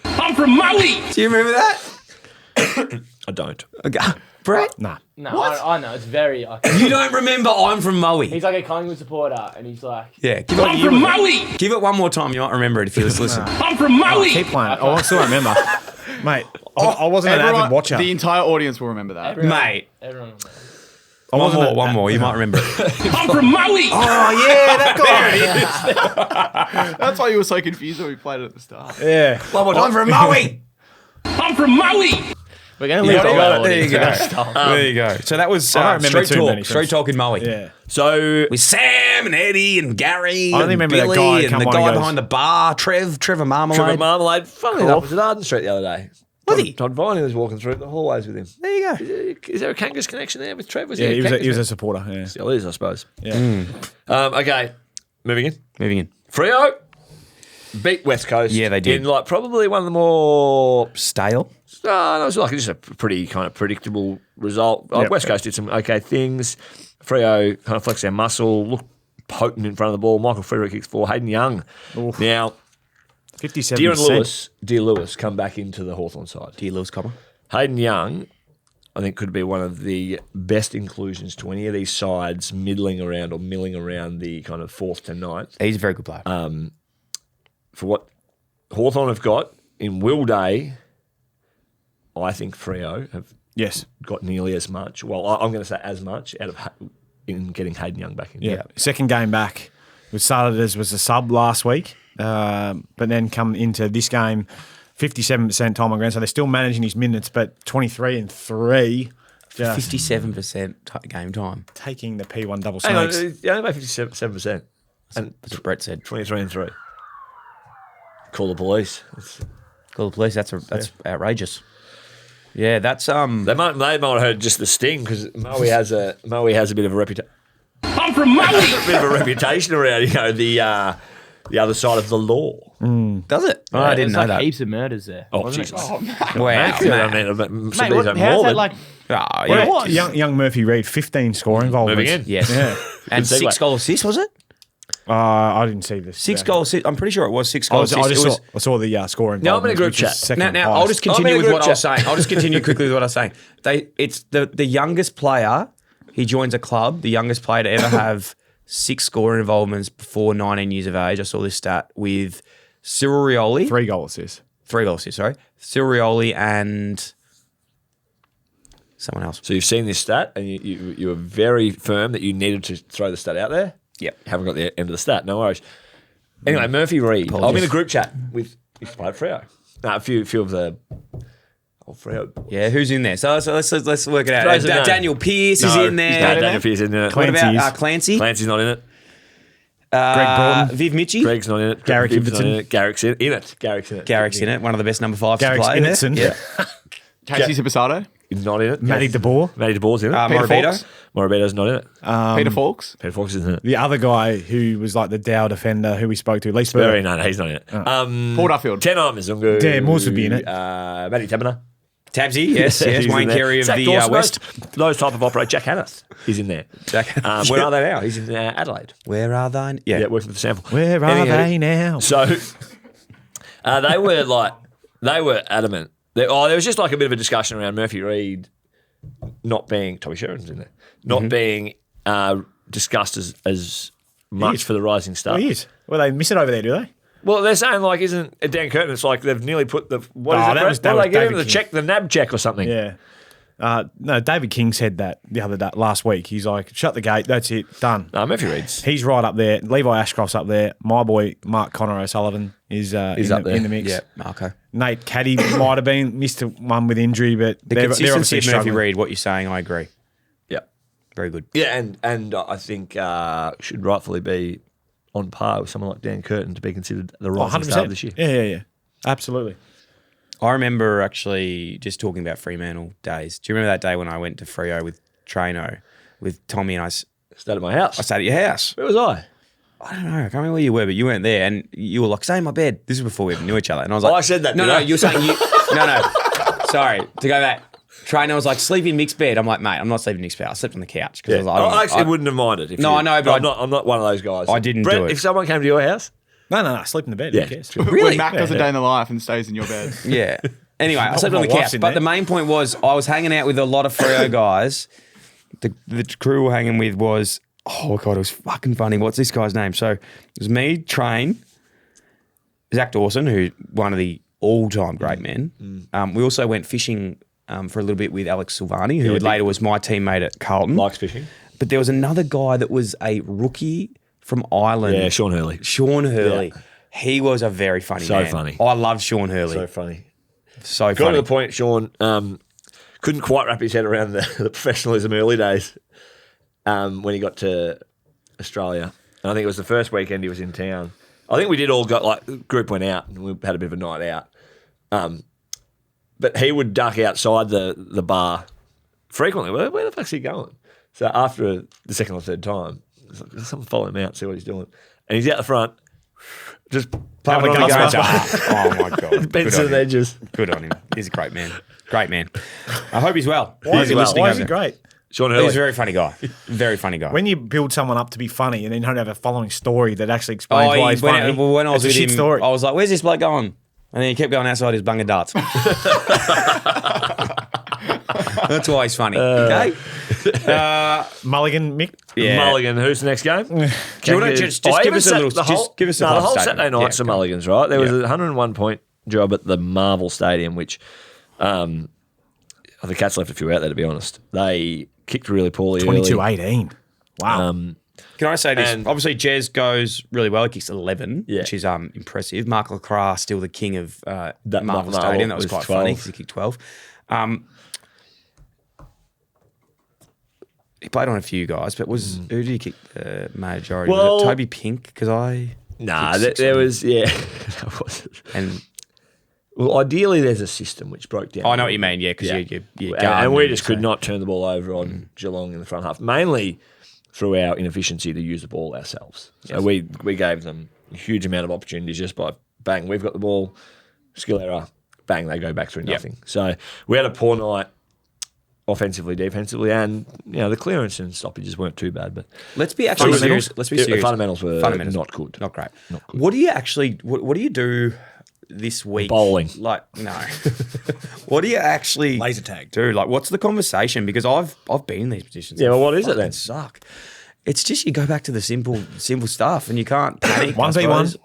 I'm from Maui! Do you remember that? I don't. Okay. Brett? Nah. No, I know. It's very. You don't remember I'm from Maui? He's like a Collingwood supporter, and he's like, Yeah, give it, I'm from Maui! Give it one more time, you might remember it if you just listen. I'm from Maui! Keep playing. I still don't remember. Mate, I wasn't an avid watcher. The entire audience will remember that. Mate. everyone. Will know. One more. You might remember it. I'm from Maui. Oh, yeah, that guy. That's why you were so confused when we played it at the start. Yeah. I'm from Maui. I'm from Maui. We're going to leave There all you go. that. There you go. So that was I don't remember straight too talk. many Straight things. talk in Maui. Yeah. So With Sam and Eddie and Gary I only and remember that Billy guy and come the on guy and goes- behind the bar, Trevor Marmalade. Trevor Marmalade, funnily enough, was at Arden Street the other day. Was he? Todd Viney was walking through the hallways with him. There you go. Is there a Kangas connection there with Trev? Yeah, he was a supporter. Yeah. Still is, I suppose. Yeah. Okay, moving in. Moving in. Freo beat West Coast. Yeah, they did. In like probably one of the more. Stale. No, it was like just a pretty kind of predictable result. Yep. West Coast did some okay things. Freo kind of flexed their muscle, looked potent in front of the ball. Michael Frederick kicks 4. Hayden Young. Oof. Now, 57%. Dear Lewis come back into the Hawthorn side. Dear Lewis Copper. Hayden Young, I think, could be one of the best inclusions to any of these sides middling around or milling around the kind of 4th to 9th. He's a very good player. For what Hawthorn have got in Will Day, I think Freo have Yes. got nearly as much. Well, I'm going to say as much out of in getting Hayden Young back in. Yeah. Second game back. We started as was a sub last week, but then come into this game, 57% time on ground. So they're still managing his minutes, but 23 and 3. Just 57% game time. taking the P1 double Hang on, snakes. only about 57%. And That's what Brett said. 23 and 3. Call the police. Call the police. That's outrageous. Yeah, that's They might have heard just the sting because Maui has a bit of a reputation. I'm from Maui. A bit of a reputation around, the other side of the law. does it? Oh, I didn't There's know like that. heaps of murders there. Oh, wasn't Jesus. it? Wow, Actually, I man. mean, Mate, some of these are how's more that than like? Oh, Yeah, yeah. young Murphy Reid, 15 scoring involvements. moving in. Yes. Yeah. And Good segue. 6 goal assist, was it? I didn't see this. 6 goal assist. I'm pretty sure it was 6 I, goal was, assist. I just It was- saw the scoring. No, I'm in a group involvements, which is chat. second Now I'll highest. just continue I'm in a with group what I was chat. saying. I'll just continue quickly with what I was saying. It's the youngest player. He joins a club, the youngest player to ever have 6 scoring involvements before 19 years of age. I saw this stat with Cyril Rioli. 3 goal assists. 3 goals, sorry. Cyril Rioli and someone else. So you've seen this stat and you were very firm that you needed to throw the stat out there. Yep. Haven't got the end of the stat. No worries. Anyway, Murphy Reid. I'm Apologies. in a group chat with he's played Freo. No, a few of the old Freo. Yeah, who's in there? So let's work it out. Throws a name. Daniel Pearce is No, in there. he's not. Daniel Pearce is in it. What about Clancy is. Clancy? Clancy's not in it. Greg Broughton. Viv Mitchie? Greg's not in it. Garrick Viv's not Ibbotson. in it. Garrick's in it. Garrick's in it. Garrick's in it. One of the best number 5s to Garrick's play there. Ibbotson. Yeah. Casey Sipasato, He's not in it. Matty De Boer. Matty De Boer's in it. Peter Morabito? Fawkes, Morabito's not in it. Peter Fawkes. Peter Fox isn't in it. The other guy who was like the Dow defender who we spoke to, Lee Very Spurr. no, he's not in it. Paul Duffield. Tenor Mizungu. Yeah, Moores would be in it. Matty Tabiner. Tabsy, yes. He's Wayne in there. Carey of Zach the Dawson, West. Those type of operate. Jack Hannes is in there. Where are they now? He's in Adelaide. Where are they? Yeah, working for the sample. Where are Anywho, they now? So they were adamant. There was just like a bit of a discussion around Murphy Reid not being Tommy Sheridan's in there, not being discussed as much for the Rising Star. Oh, he is. Well, they miss it over there, do they? Well, they're saying like, isn't Dan Curtin? It's like they've nearly put the what is Oh, it? that Brett? was- that What was do they give him? David The King. check, the NAB check or something. Yeah. No, David King said that the other day, last week. He's like, shut the gate. That's it. Done. No, Murphy Reid's. He's right up there. Levi Ashcroft's up there. My boy, Mark Connor O'Sullivan, is up in there. the mix. Yeah, Marco. Nate Caddy might have been missed one with injury, but The they're consistency obviously of Murphy struggling. Reid, what you're saying, I agree. Yeah, Very good. yeah, and I think should rightfully be on par with someone like Dan Curtin to be considered the Rising Star of this year. Yeah. Absolutely. I remember actually just talking about Fremantle days. Do you remember that day when I went to Freo with Trano, with Tommy, and I Stayed at my house. stayed at your house? Where was I? I don't know. I can't remember where you were, but you weren't there, and you were like, "Stay in my bed." This is before we even knew each other, and I was like, I said that, No, did no, I? you're saying you. No. Sorry, to go back. Trainer was like, "Sleep in mixed bed." I'm like, "Mate, I'm not sleeping in mixed bed. I slept on the couch because I was like, I actually wouldn't have minded. If No, you- I know, but I'm not one of those guys. I didn't Brett, do it. If someone came to your house, No. Sleep in the bed. Yeah. Who cares? Really? When Mac does a day in the life and stays in your bed. Yeah. Anyway, I slept on the my wife's couch. in But there. the main point was I was hanging out with a lot of Freo guys. The crew we were hanging with was, oh, God, it was fucking funny. What's this guy's name? So it was me, Train, Zach Dawson, who's one of the all-time great men. We also went fishing for a little bit with Alex Silvani, who later was my teammate at Carlton. likes fishing. But there was another guy that was a rookie from Ireland. Yeah, Sean Hurley. Sean Hurley. Yeah. He was a very funny So man. funny. I loved Sean Hurley. So funny. So Got funny. to the point, Sean couldn't quite wrap his head around the professionalism early days when he got to Australia. And I think it was the first weekend he was in town. I think we did all got like the group went out and we had a bit of a night out. But he would duck outside the bar frequently. Where the fuck's he going? So after the second or third time, it's like, someone follow him out, see what he's doing. And he's out the front, just pumping on the gas. Oh my God. Bends Good to on the him. edges. Good on him. He's a great man. Great man. I hope he's well. Why is he listening Why over is he there. great? Sean He's a Hurley. very funny guy. Very funny guy. When you build someone up to be funny and then don't have a following story that actually explains why he's when, funny, when I was it's with a shit him, story. I was like, "Where's this bloke going?" And then he kept going outside his bunga darts. That's why he's funny. Okay. Mulligan, Mick. Yeah. Mulligan. Who's the next game? Do you want to just give us a little? Just give us a the hot whole statement. Saturday night's Yeah, the go on. Mulligans, right? There was Yeah. a 101 point job at the Marvel Stadium, which I The Cats left a few out there, to be honest. They kicked really poorly 22-18. Wow. Can I say this? And- Obviously, Jez goes really well. He kicks 11, Yeah. which is impressive. Mark Lacroix still the king of That Marvel Marvel Stadium. That was was quite 12. funny because he kicked 12. He played on a few guys, but who did he kick the majority? Well- Was it Toby Pink? Because I Nah, kicked six there on him. was, that wasn't. And Well, ideally, there's a system which broke down. I know what you mean, yeah, because you and we just could not turn the ball over on Geelong in the front half, mainly through our inefficiency to use the ball ourselves. So we gave them a huge amount of opportunities just by bang, we've got the ball, skill error, bang, they go back through nothing. So we had a poor night offensively, defensively, and the clearance and stoppages weren't too bad. But Let's be actually Fundamentals? serious. Let's be Yeah, the serious. fundamentals were not good. Not great. What do you actually? What do you do this week? Bowling. Like no. What do you actually Laser tag. do? Like, what's the conversation? Because I've been in these positions. Yeah, well, what is it Fucking then? Suck. It's just you go back to the simple stuff, and you can't panic. 1v1.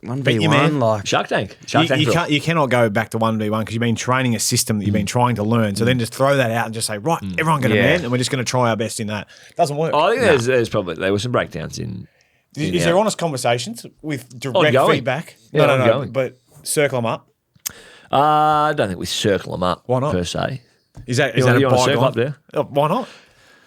1v1, Beat your man. like Shark Tank. Shark Tank. You cannot go back to 1v1 because you've been training a system that you've been trying to learn. So then just throw that out and just say, right, everyone get a Yeah. man, and we're just going to try our best in that. Doesn't work. I think there's probably there were some breakdowns in. Is there honest conversations with direct Ongoing. feedback? Yeah, No. ongoing. But circle them up. I don't think we circle them up. Why not? Per se? Is that You a want to circle bygone? up there? Why not?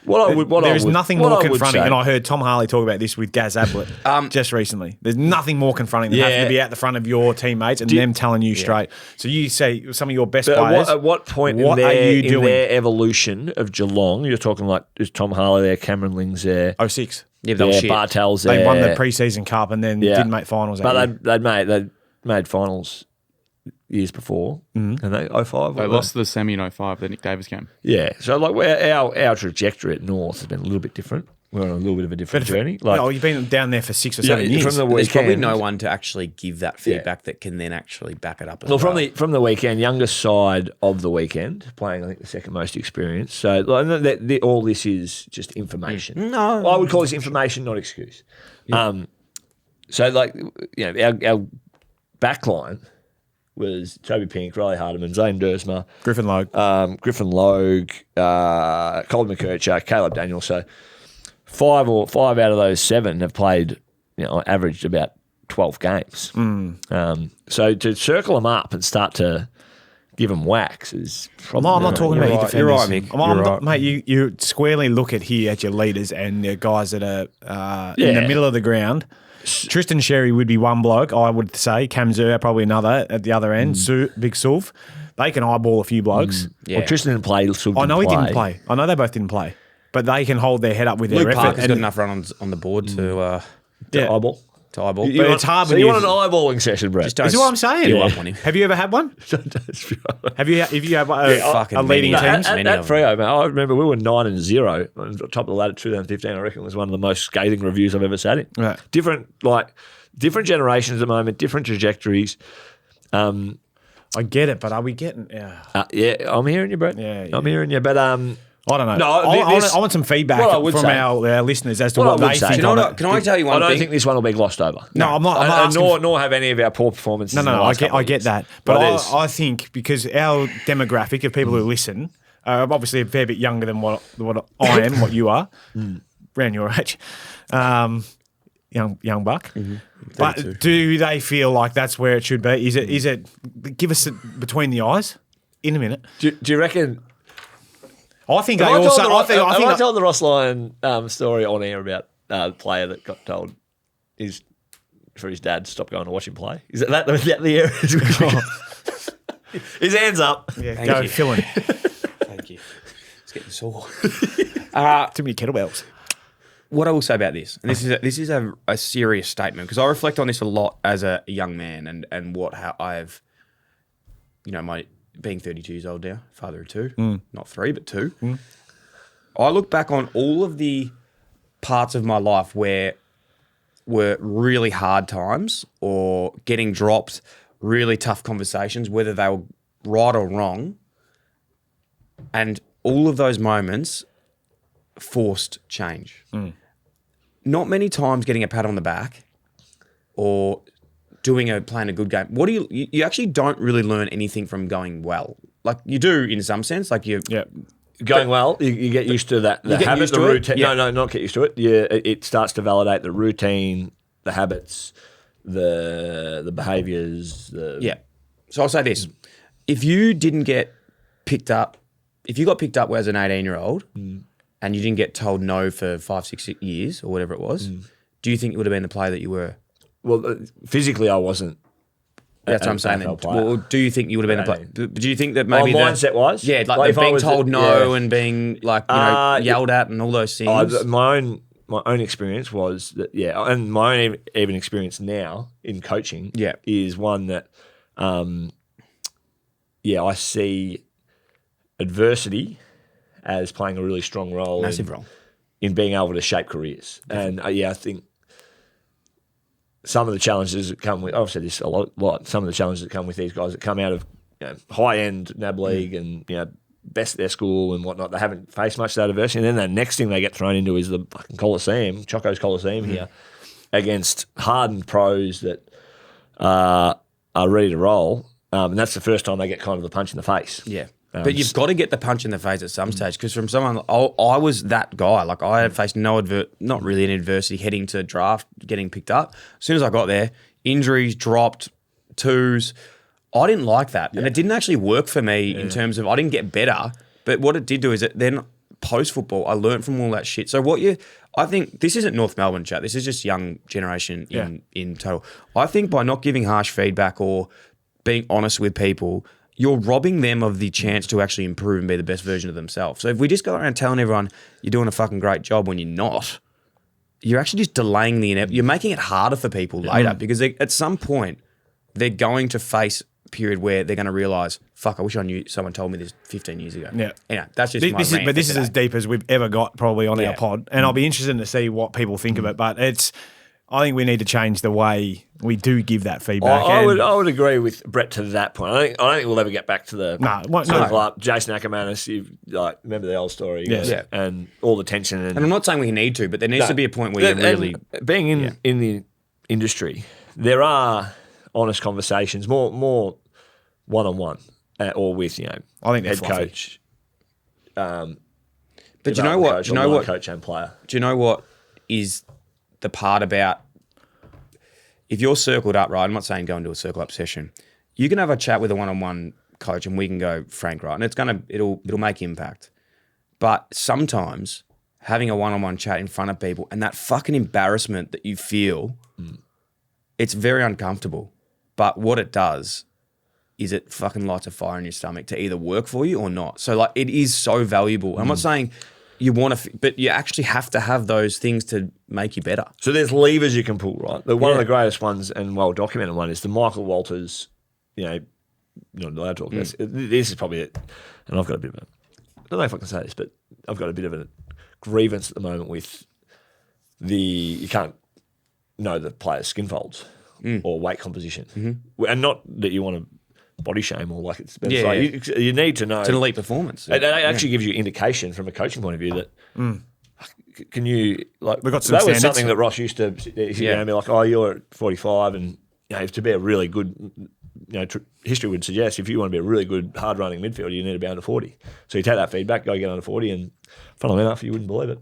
There There's nothing more confronting, and I heard Tom Harley talk about this with Gaz Ablett just recently. There's nothing more confronting than having to be out the front of your teammates and them telling you straight. So you say some of your best players. At what point what in, are their, you in doing? their evolution of Geelong, you're talking like, is Tom Harley there, Cameron Ling's there, 06. yeah, that was shit. Bartel's there. They won the preseason cup and then didn't make finals. But that year. they'd made finals years before, and they 05. They lost the semi in 05, the Nick Davis game. Yeah, so like our trajectory at North has been a little bit different. We're on a little bit of a different journey. Like, you've been down there for 6 or 7 years. from the There's probably weekend. no one to actually give that feedback that can then actually back it up. As Well, well, from the weekend, youngest side of the weekend, playing I think the second most experience. So like, all this is just information. No. I would call this information, not excuse. So like our backline was Toby Pink, Riley Hardiman, Zane Dersma, Griffin Logue. Griffin Logue, Colin McKercher, Caleb Daniel. So five out of those 7 have played, averaged about 12 games. So to circle them up and start to give them whacks is probably. I'm not talking about your defenders. You're right, Mick. I'm You're not- right. Mate, you squarely look at your leaders and the guys that are in the middle of the ground. Tristan Sherry would be one bloke, I would say. Cam Zur probably another at the other end. Big Sulf. They can eyeball a few blokes. Well, Tristan didn't play. I know he didn't play. I know they both didn't play. But they can hold their head up with their Luke effort. Parker's got And- enough runs on the board to Eyeball. eyeball. But it's hard So when you you want an eyeballing session, Brett? Just don't This is what I'm saying. steal up on him. Have you ever had one? Have you had fucking a leading many. teams? Many At of them. Freo, man, I remember we were 9-0 on the top of the ladder. 2015, I reckon, was one of the most scathing reviews I've ever sat in. Right. Different generations at the moment, different trajectories. I get it, but are we getting? Yeah. I'm hearing you, Brett. Yeah. I'm hearing you, but I don't know. No, I want some feedback what I would from say- our listeners as to what what I would they say- think. Do you know on what it. Can I tell you I one don't thing? think this one will be glossed over. No, I'm not. I'm not And asking nor have any of our poor performances. No, in the I last get couple of years. that. But there's- I think because our demographic of people who listen are obviously a fair bit younger than what I am, what you are, around your age, young buck. But do they feel like that's where it should be? Is it? Give us between the eyes in a minute. do you reckon? I think Have they I also. told the Ross- I have think I told the Ross Lyon story on air about the player that got told for his dad to stop going to watch him play? Is that the area? His hands up. yeah, go you. fill in. Thank you. It's getting sore. Too many kettlebells. What I will say about this, and this is a serious statement, because I reflect on this a lot as a young man, and how I've, my being 32 years old now, father of 2, not 3 but 2. I look back on all of the parts of my life where were really hard times or getting dropped, really tough conversations, whether they were right or wrong, and all of those moments forced change. Not many times getting a pat on the back or playing a good game. You actually don't really learn anything from going well. like you do in some sense. Like you, Yeah. Going well, you get used to that. The get habit, used the to it? routine. Yeah. No, not get used to it. Yeah, it starts to validate the routine, the habits, the behaviours. yeah. So I'll say this: if you didn't get picked up, if you got picked up as an 18-year-old and you didn't get told no for 5-6 years or whatever it was, do you think you would have been the player that you were? Well, physically, I wasn't. That's what I'm saying. Then. Well, do you think you would have been a player? Do you think that maybe mindset-wise? Yeah, like if I being was told at- no yeah. and being like yelled at and all those things. My own experience was that and my own even experience now in coaching is one that I see adversity as playing a really strong role, Massive role in being able to shape careers. And I think some of the challenges that come with, I've said this a lot, some of the challenges that come with these guys that come out of high-end NAB league and best at their school and whatnot, they haven't faced much of that adversity. And then the next thing they get thrown into is the fucking Coliseum, Choco's Coliseum here, against hardened pros that are ready to roll. And that's the first time they get kind of the punch in the face. Yeah. But you've got to get the punch in the face at some stage because from someone, I was that guy. Like I had faced not really an adversity heading to draft, getting picked up. As soon as I got there, injuries dropped, twos. I didn't like that. And it didn't actually work for me in terms of I didn't get better. But what it did do is it then post-football, I learned from all that shit. So I think this isn't North Melbourne chat. This is just young generation in total. I think by not giving harsh feedback or being honest with people, you're robbing them of the chance to actually improve and be the best version of themselves. So if we just go around telling everyone you're doing a fucking great job when you're not, you're actually just delaying the inevitable. You're making it harder for people later because at some point they're going to face a period where they're going to realise, fuck, I wish I knew someone told me this 15 years ago. Yeah. Anyway, that's just my This rant is for as today. deep as we've ever got probably on our pod. And I'll be interested to see what people think of it. But I think we need to change the way we do give that feedback. I would agree with Brett to that point. I don't think we'll ever get back to the Jason Ackermanis. Remember the old story, and all the tension. And I'm not saying we need to, but there needs to be a point where you really being in the industry, there are honest conversations, more one-on-one or with I think they're head fluffy. coach. But do you know what? Coach and player. Do you know what is the part about if you're circled up, right? I'm not saying go and do a circle up session. You can have a chat with a one-on-one coach and we can go frank, right? And it'll make impact. But sometimes having a one-on-one chat in front of people and that fucking embarrassment that you feel, it's very uncomfortable. But what it does is it fucking lights a fire in your stomach to either work for you or not. So like it is so valuable. I'm not saying you want to, but you actually have to have those things to make you better. So there's levers you can pull, right? One of the greatest ones and well-documented one is the Michael Walters, not allowed to talk. This is probably it. And I've got a bit of I don't know if I can say this, but I've got a bit of a grievance at the moment with you can't know the player's skin folds or weight composition. And not that you want to body shame or like it's but it's like you need to know. It's an elite performance. It actually gives you indication from a coaching point of view that can you like We've got some that was standards. something that Ross used to sit down and be like, oh, you're at 45 and to be a really good history would suggest if you want to be a really good hard running midfielder you need to be under 40. So you take that feedback, go get under 40 and funnily enough you wouldn't believe it.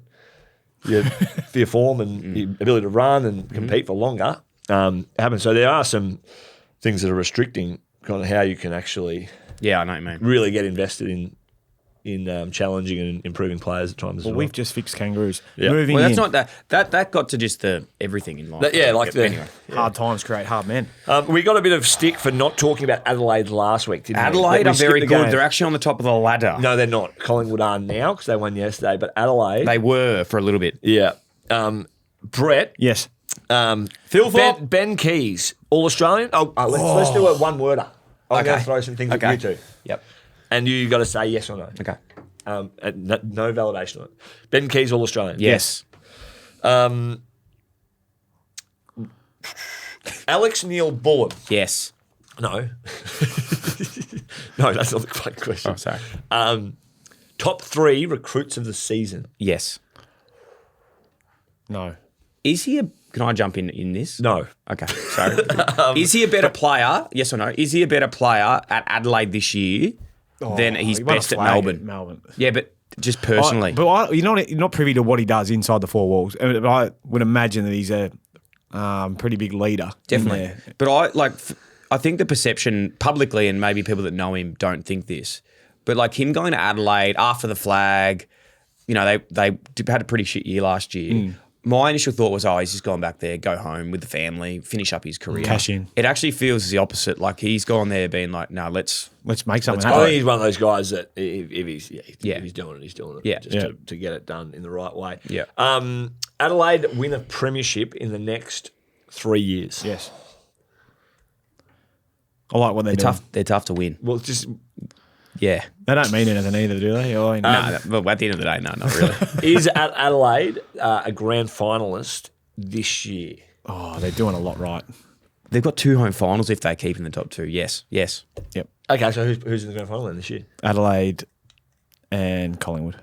For your form and your ability to run and compete for longer happens. So there are some things that are restricting kind of how you can actually I know what you mean. really get invested in challenging and improving players at times. Well, as we've just fixed kangaroos. Yeah. Moving Well, that's in. not that got to just the everything in life. Anyway. Hard times create hard men. We got a bit of stick for not talking about Adelaide last week, didn't we? Adelaide We are skipped very the good. game. They're actually on the top of the ladder. No, they're not. Collingwood are now because they won yesterday, but Adelaide. They were for a little bit. Yeah. Brett. Yes. Phil Thorpe. Ben Keys, All Australian. Let's do a one worder. I'm going to throw some things at you two. Yep. And you got to say yes or no. Okay. And no validation on it. Ben Keys, All Australian. Yes. Alex Neil Bullen. Yes. No. No, that's not the correct question. Oh, sorry. Top 3 recruits of the season. Yes. No. Is he can I jump in this? No. Okay, sorry. Is he a better player? Yes or no? Is he a better player at Adelaide this year then he's he won a best at flag Melbourne. Melbourne. Yeah, but just personally. You're not privy to what he does inside the four walls. But I would imagine that he's a pretty big leader. Definitely. But I think the perception publicly, and maybe people that know him don't think this, but like him going to Adelaide after the flag, you know, they had a pretty shit year last year. My initial thought was, he's just gone back there, go home with the family, finish up his career. Cash in. It actually feels the opposite. Like he's gone there being like, no, let's make something I happen. think he's one of those guys that if he's doing it, he's doing it. Yeah. Just to get it done in the right way. Yeah. Adelaide win a premiership in the next 3 years. Yes. I like what they're doing. They're tough to win. Well, just Yeah. They don't mean anything either, do they? Well, at the end of the day, no, not really. is Adelaide a grand finalist this year? Oh, they're doing a lot right. They've got 2 home finals if they keep in the top 2. Yes. Yep. Okay, so who's in the grand final then this year? Adelaide and Collingwood.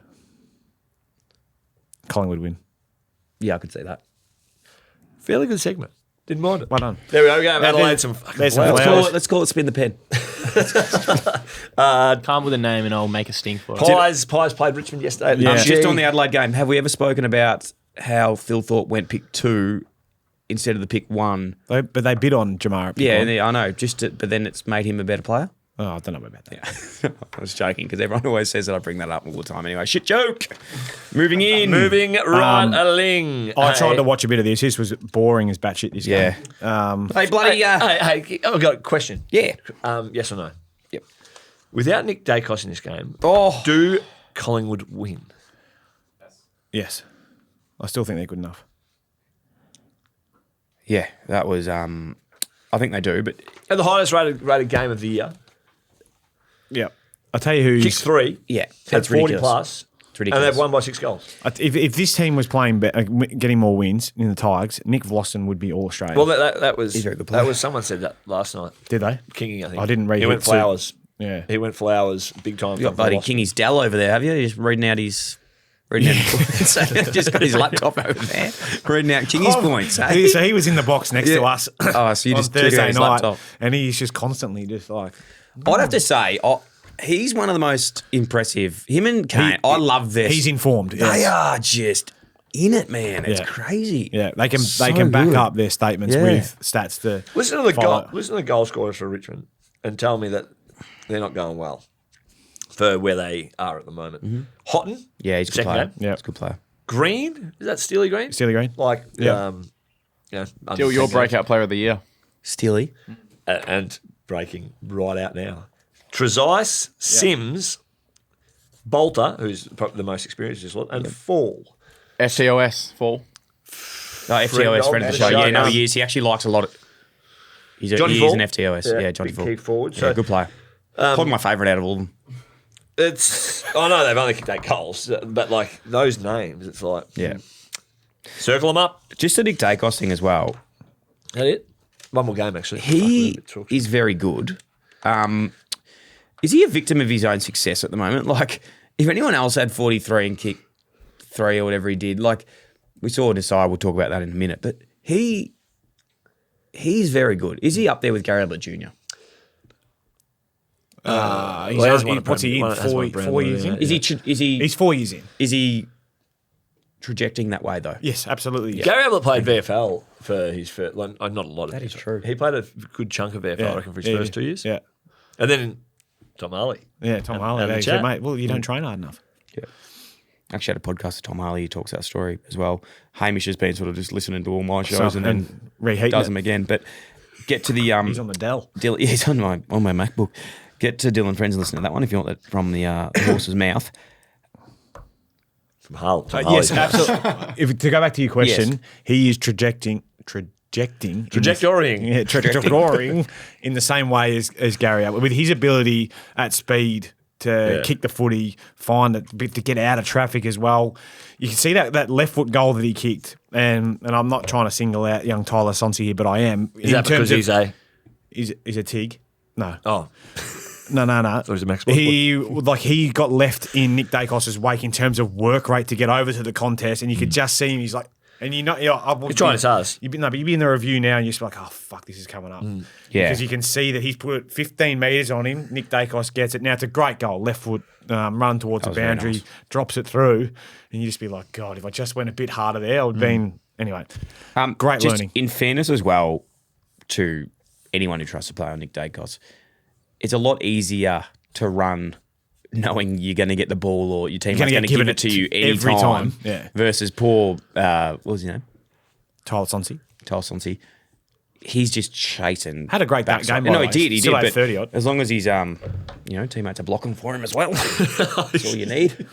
Collingwood win. Yeah, I could see that. Fairly good segment. Didn't mind it. Well done. There we go. We have Adelaide some fucking there's some flowers. flowers. Let's call it spin the pen. Come up with a name and I'll make a stink for it. Pies played Richmond yesterday. Yeah. Just on the Adelaide game, have we ever spoken about how Phil Thorpe went pick 2 instead of the pick 1? But they bid on Jamar at pick Yeah, one. I know. But then it's made him a better player. Oh, I don't know about that. Yeah. I was joking because everyone always says that I bring that up all the time. Anyway, shit joke. Moving in. Moving right along. I tried to watch a bit of this. This was boring as batshit, this Yeah. game. Hey, bloody. Hey, I've got a question. Yeah. Yes or no? Yep. Without Nick Dacos in this game, Oh. do Collingwood win? Yes. I still think they're good enough. Yeah, that was. I think they do, but And the highest rated game of the year. Yeah. I'll tell you who's... Kicked 3. yeah, Had that's 40 ridiculous. plus. It's ridiculous. And they've won by 6 goals. If this team was playing getting more wins in the Tigers, Nick Vlossen would be all Australian. Well, that was He's a very good player. that was someone said that last night. Did they? Kingy, I think. I didn't read He it, went so- Flowers. Yeah. He went Flowers big time. You got bloody Kingy's Dell over there, have you? Just reading out his. Just got his laptop over there, reading out Kingy's points. Eh? So he was in the box next to us Oh, so you on just took out Thursday his night, laptop. and he's just constantly just like... I'd have to say, he's one of the most impressive. Him and Kane, I love this. He's informed. They Yes. are just in it, man. It's Yeah. crazy. Yeah, they can So back good. up their statements Yeah. with stats to Listen to the follow. goal scorers for Richmond and tell me that they're not going well for where they are at the moment. Houghton, Yeah, he's a good second player. game. Yeah. He's a good player. Green, is that Steely Green? Steely Green. Like, Yeah. Still your breakout player of the year. Steely. And breaking right out now. Trezise, Sims, Bolter, who's probably the most experienced this lot, and Fall. FTOS, fall. Oh, FTOS, friend of the show. Yeah, no, he is. He actually likes a lot of. He is Fall? an FTOS. Yeah, Johnny big Fall. key forward. Yeah, So good player. Probably my favourite out of all of them. it's. I know they've only kicked 8 goals, but like those names, it's like Yeah. circle them up. Just the Nick Dacos thing as well. That it. One more game actually. He is very good. Is he a victim of his own success at the moment? Like, if anyone else had 43 and kicked 3 or whatever he did, like we saw Desai, we'll talk about that in a minute, but he's very good. Is he up there with Gary Ablett Jr.? What's he in? 4 years in? Is he? He's 4 years in. Is he trajecting that way though? Yes, absolutely. Yeah. Gary Ablett played VFL for his first, like, not a lot of That is VFL. true. He played a good chunk of VFL, I reckon, for his first 2 years. Yeah. And then Tom Harley. Yeah, Tom Harley. and the They chat. said, mate, well, you don't train hard enough. Yeah. Actually had a podcast with Tom Harley. He talks that story as well. Hamish has been sort of just listening to all my shows and then reheating does it. them again. But get to the He's on the Dell. Dylan, yeah, he's on my MacBook. Get to Dylan Friends and listen to that one if you want that from the horse's mouth. From Hull. Yes, absolutely. To go back to your question, Yes. he is trajectoring. Trajectorying. Yeah, trajectorying in the same way as Gary Ablett. With his ability at speed to kick the footy, find it, to get out of traffic as well. You can see that left foot goal that he kicked, and I'm not trying to single out young Tyler Sonsi here, but I am. Is that because he's a... He's a TIG? No. Oh. No. So he's a Max Sports He got left in Nick Dacos's wake in terms of work rate to get over to the contest, and you could just see him. He's like, And you're trying his hardest. You'd be in the review now and you're just like, oh, fuck, this is coming up. Yeah. Because you can see that he's put 15 metres on him. Nick Dacos gets it. Now, it's a great goal. Left foot, run towards the was very boundary, nice. drops it through. And you just be like, God, if I just went a bit harder there, I would have been... Anyway, great just learning. In fairness as well to anyone who tries to play on Nick Dacos, it's a lot easier to run knowing you're going to get the ball or your team's going to give it to you every time. time. Yeah. Versus poor, what was his name? Tyler Sonsi. He's just chasing. Had a great backside. game, by No, the he way. did. He Still did. had But 30-odd. as long as he's, teammates are blocking for him as well. That's all you need.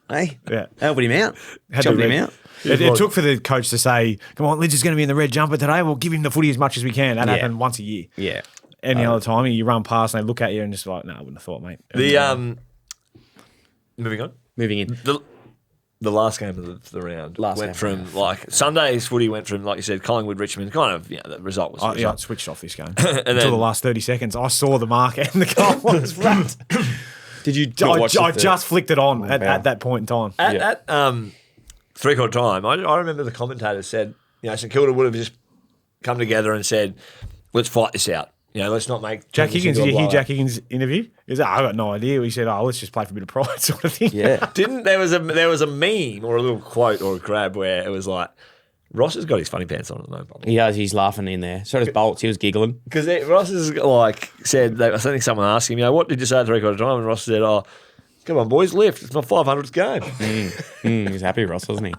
Hey, Yeah. helping him out. Had Jumping the him red- out. It took for the coach to say, come on, Lidge is going to be in the red jumper today. We'll give him the footy as much as we can. That Yeah. happened once a year. Yeah. Any other time, you run past and they look at you and just like, no, I wouldn't have thought, mate. Moving on. Moving in. The last game of the round Last went game. from like Sunday's footy went from like you said Collingwood Richmond kind of the result was the I result. switched off this game then- until the last 30 seconds. I saw the mark and the goal was wrapped. Did you I just flicked it on at that point in time. At 3/4 time, I remember the commentators said, St Kilda would have just come together and said, let's fight this out. Let's not make Jack this Higgins, into a did you hear blowout. Jack Higgins' interview? He said, I got no idea. He said, let's just play for a bit of pride sort of thing. Yeah. There was a meme or a little quote or a grab where it was like, Ross has got his funny pants on at the moment. He does. He's laughing in there. So does Bolts. He was giggling. Because Ross has like said, I think someone asked him, what did you say at 3/4 time? And Ross said, come on, boys, lift. It's my 500th game. He's happy, Ross, wasn't he?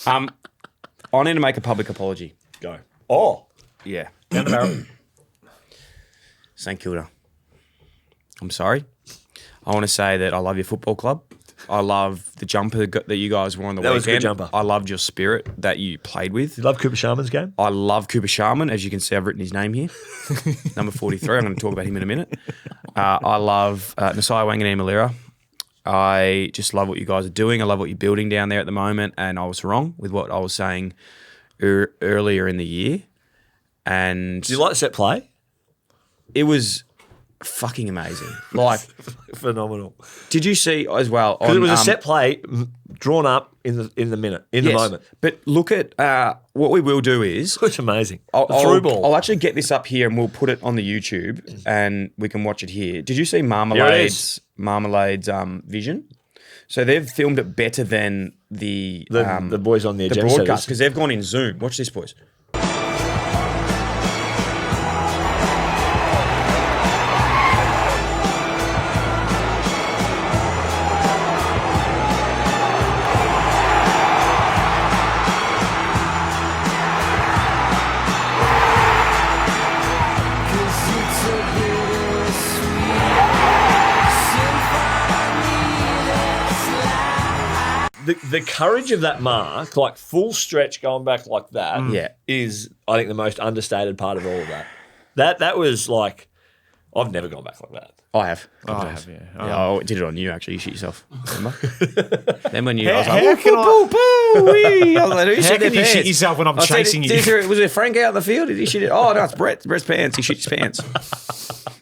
I need to make a public apology. Go. Oh. Yeah. Down the barrel. St Kilda. I'm sorry. I want to say that I love your football club. I love the jumper that you guys wore on the That weekend. was a good jumper. I loved your spirit that you played with. You love Cooper Sharman's game? I love Cooper Sharman. As you can see, I've written his name here. Number 43. I'm going to talk about him in a minute. I love Nasai Wanganeen-Malira. I just love what you guys are doing. I love what you're building down there at the moment. And I was wrong with what I was saying earlier in the year. And Do you like set play? it was fucking amazing. Like, Phenomenal. did you see as well? Because it was a set play drawn up in the minute, in the moment. But look at what we will do is It's amazing. I'll, The through ball. I'll actually get this up here and we'll put it on the YouTube and we can watch it here. Did you see Here it Marmalade's vision? So they've filmed it better than the boys on the agenda broadcast setters. because they've gone in Zoom. Watch this, boys. The courage of that mark, like full stretch going back like that, Yeah. is I think the most understated part of all of that. That was like, I've never gone back like that. I have. I have, yeah. Yeah, I did it on you actually. You shit yourself. Remember? Then when you, I was How like, can I- I was like, who How shit can their you shit pants? yourself when I'm I said, chasing you? Was it Frank out in the field? Did he shit it? Oh no, it's Brett. Brett's pants. He shit his pants.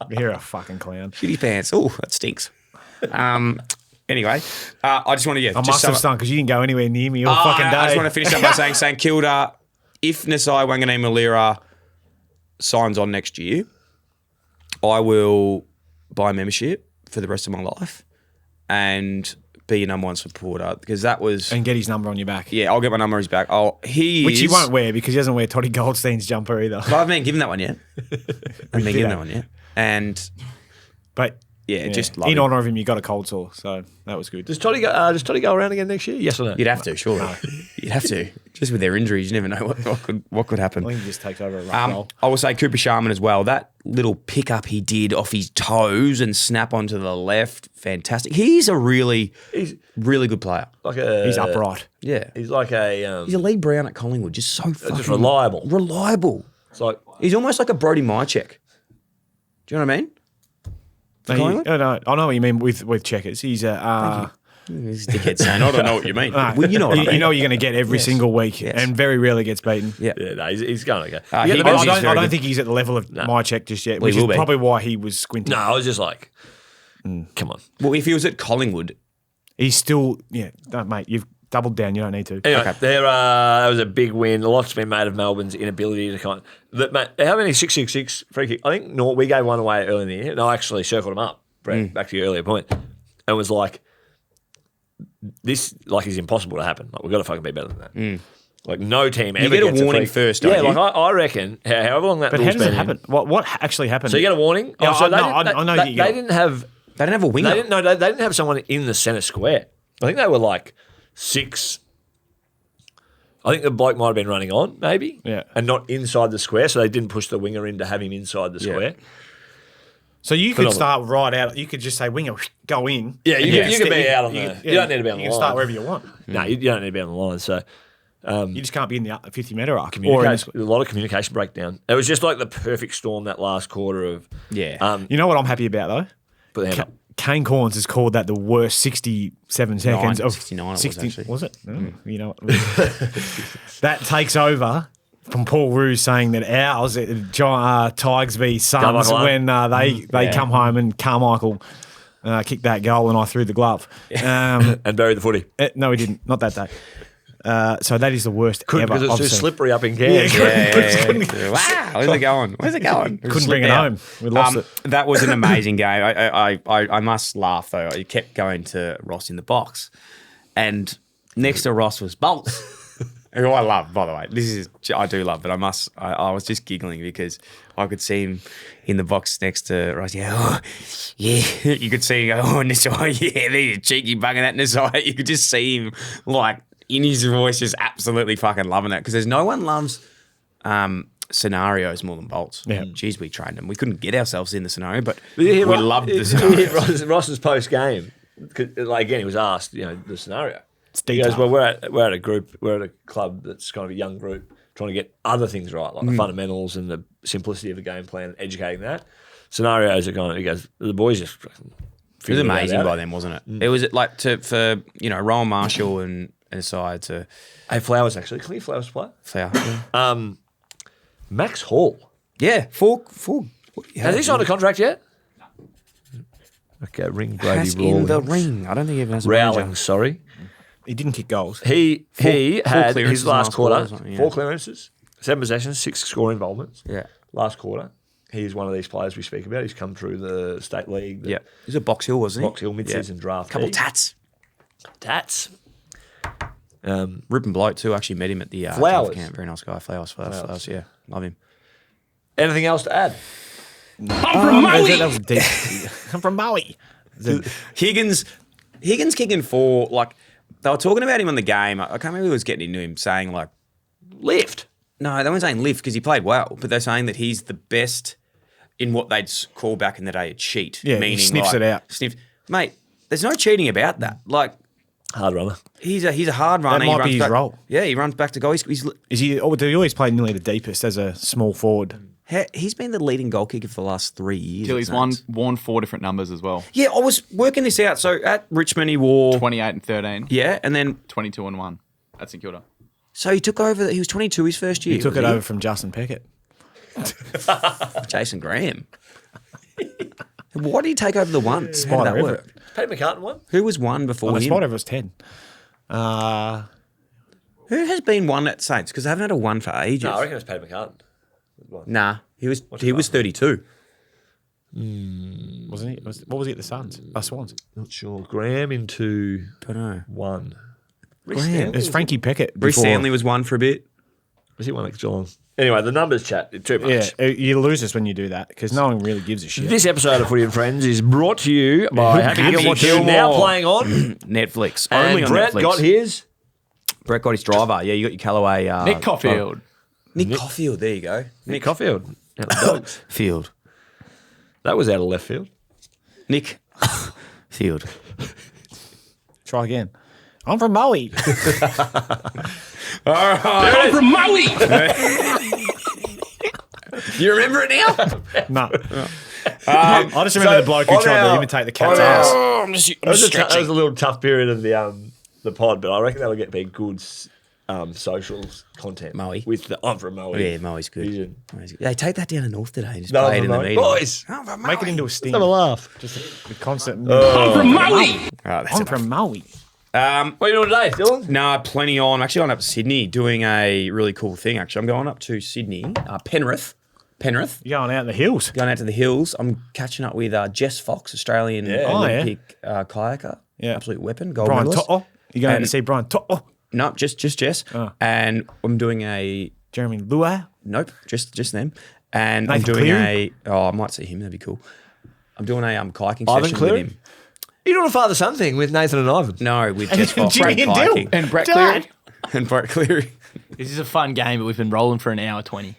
You're a fucking clown. Shit his pants. Oh, that stinks. Anyway, I just want to I must have stung because you didn't go anywhere near me all fucking day. I just want to finish up by saying St Kilda, if Nasai Wanganeen-Malira signs on next year, I will buy a membership for the rest of my life and be your number one supporter because that was... And get his number on your back. Yeah, I'll get my number on his back. Which he won't wear because he doesn't wear Toddy Goldstein's jumper either. But I haven't been given that one yet. I haven't been given that one yet. And But yeah, just love in him. honour of him, you got a cold sore, so that was good. Does Toddy go around again next year? Yes or no? You'd have to, surely. You'd have to. Just with their injuries, you never know what could happen. I think he just takes over a rough role. I will say Cooper Sharman as well. That little pickup he did off his toes and snap onto the left, fantastic. He's a really good player. He's upright. Yeah. He's like He's a Lee Brown at Collingwood, just so fucking... just reliable. Reliable. It's like He's almost like a Brody Mychek. Do you know what I mean? No, Collingwood? I know what you mean with Checkers. He's a... This dickhead saying, I don't know what you mean. Well, you know what I mean. You know you're going to get every single week and very rarely gets beaten. Yeah. no, he's going okay. He I was very don't good. think he's at the level of my check just yet, Well, which he is will be. probably why he was squinting. No, I was just like, come on. Well, if he was at Collingwood, He's still, mate, doubled down. You don't need to. Anyway, that was a big win. A lot's been made of Melbourne's inability to kind of... Mate, how many 666 free kick? I think we gave one away early in the year. No, I actually circled them up, Brett, back to your earlier point. And was like, this is impossible to happen. Like, we've got to fucking be better than that. Like, no team ever get a gets warning free... first, don't you? like I reckon, however long that But how rule's does it been happen? What actually happened? So you get a warning? Yeah, so I know you get they didn't have... They didn't have a winger. They didn't have someone in the centre square. I think they were like 6... I think the bloke might have been running on, maybe, and not inside the square, so they didn't push the winger in to have him inside the square. So you could start right out. You could just say, winger, go in. Yeah, you can be out on the... You don't need to be on the line. You can start wherever you want. No, you don't need to be on the line, so... You just can't be in the 50-metre arc. A lot of communication breakdown. It was just like the perfect storm that last quarter of... Yeah. You know what I'm happy about, though? Put the hand up. Kane Corns has called that the worst 67 seconds of 69 60. Was it? No, you know what? That takes over from Paul Roos saying that ours, Tigers v Suns, when they come home and Carmichael kicked that goal and I threw the glove. And buried the footy. No, he didn't. Not that day. So that is the worst ever. Because it's I've too seen. slippery up in Cairns. Wow, where's it going? Where's it going? Couldn't bring it home. We lost it. That was an amazing game. I must laugh though. I kept going to Ross in the box, and next to Ross was Bolts, who I love, by the way. I do love, but I was just giggling because I could see him in the box next to Ross. Yeah, you could see him go, oh, Nasai, yeah, there's a cheeky bugger that Nasai. You could just see him like in his voice, just absolutely fucking loving that because there's no one loves scenarios more than Bolts. Yeah. Jeez, we trained them. We couldn't get ourselves in the scenario, but we loved the scenario. Ross's post game, again, he was asked, the scenario. It's He detail. goes, well, we're at a club that's kind of a young group trying to get other things right, like the fundamentals and the simplicity of the game plan, and educating that. Scenarios are going. He goes, the boys just. It was amazing by them, wasn't it? It was like for Rowan Marshall and aside to Flowers actually. Can we get Flowers play? Flower. Max Hall. Yeah, four. Has he signed a contract yet? Okay, ring Brady Has Rawlings. in the ring. I don't think he even has a Rowlings, manager. sorry. He didn't kick goals. He had clearances his last quarter, or something, yeah. 4 clearances, 7 possessions, 6 score involvements. Yeah. Last quarter, he's one of these players we speak about. He's come through the state league. Yeah. He was at Box Hill, wasn't he? Box Hill mid-season draft. Couple tats. Ripon bloke too. Actually met him at the Flowers. camp. Very nice guy. Flowers. Yeah, love him. Anything else to add? I'm from Maui. That was deep. I'm from Maui. Higgins kicking 4. Like they were talking about him on the game. I can't remember who was getting into him saying like Lift. No, they weren't saying lift because he played well, but they're saying that he's the best in what they'd call back in the day a cheat. Yeah, he meaning sniffs it out. Mate, there's no cheating about that. Like Hard runner. he's a hard runner. That He might runs be his back- role. Yeah, he runs back to goal. He's Do you always play nearly the deepest as a small forward? he's been the leading goal kicker for the last 3 years. Till he's worn 4 different numbers as well. Yeah, I was working this out. So at Richmond, he wore 28 and 13. Yeah, and then 22 and 1 at St Kilda. so he took over. He was 22 his first year. He took was it over from Justin Peckett. Jason Graham. Why did he take over the 1? How did Spider that Everett. work? Paddy McCartan won. Who was 1 before On the him? spot, it was 10. Who has been 1 at Saints? Because they haven't had a 1 for ages. No, I reckon it was Paddy McCartan. Nah, he was 32. Wasn't he? What was he at the Suns? Swans. Not sure. Graham into Don't know. 1. Graham. It was Frankie Peckett. Bruce before. Stanley was 1 for a bit. Was he one at Geelong? Anyway, the numbers chat too much. Yeah, you lose us when you do that because no one really gives a shit. This episode of Footy and Friends is brought to you by Happy Gilmore, now playing on Netflix. and Only on Brett Netflix. got his. Brett got his driver. Yeah, you got your Callaway. Nick Caulfield. Nick Caulfield. There you go. Nick Caulfield. Out the Dogs. Field. That was out of left field. Nick Field. Try again. I'm from Maui. All right. I'm from Maui. You remember it now? No. I just remember the bloke who tried to imitate the cat's ass. That was a little tough period of the pod, but I reckon that'll be good socials content. Maui. With the I'm from Maui. Yeah, Maui's good. Vision. Maui's good. They take that down to North today and just No, play it in the Maui. meeting. Boys, Make it into a sting. have a laugh. Just a constant. All right, that's I'm enough. from Maui. What are you doing today, Dylan? No, plenty on. I'm actually going up to Sydney doing a really cool thing, actually. I'm going up to Sydney, Penrith. You're going out in the hills. Going out to the hills. I'm catching up with Jess Fox, Australian Olympic kayaker. Yeah. Absolute weapon. Gold Brian medalist. To'o. You're going to see Brian To'o. No, just Jess. Oh. And I'm doing a... Jeremy Lua. Nope, just them. And Nathan I'm doing Cleary? I might see him. That'd be cool. I'm doing a kayaking Ivan session Cleary? with him. You're doing a father-son thing with Nathan and Ivan. No, with Jess Fox. Jimmy and kayaking. And Brett Dad. Cleary. And Brett Cleary. This is a fun game, but we've been rolling for an hour 20.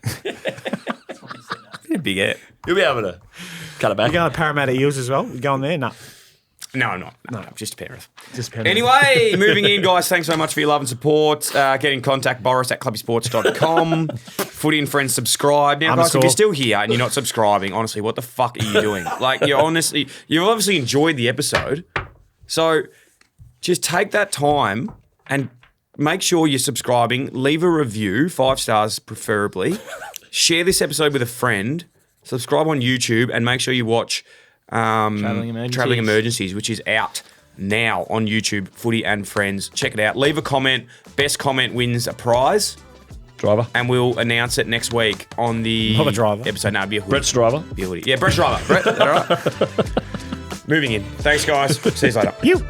Big air. You'll be able to cut it back. You're going to Parramatta Eels as well? You going there? No. No, I'm not. No, just Penrith. Just Penrith. Anyway, moving in, guys. Thanks so much for your love and support. Get in contact, boris@clubbysports.com. Footy and friends, subscribe. Now, guys, if you're still here and you're not subscribing, honestly, what the fuck are you doing? Like, you've obviously enjoyed the episode. So just take that time and make sure you're subscribing. Leave a review, 5 stars preferably. Share this episode with a friend. Subscribe on YouTube and make sure you watch Travelling Emergencies, which is out now on YouTube, Footy and Friends. Check it out. Leave a comment. Best comment wins a prize. Driver. And we'll announce it next week on the Not a driver. episode. No, it'll be a hoodie. Brett's driver. Be a hoodie. Yeah, Brett's driver. Brett, all right? Moving in. Thanks, guys. See you later.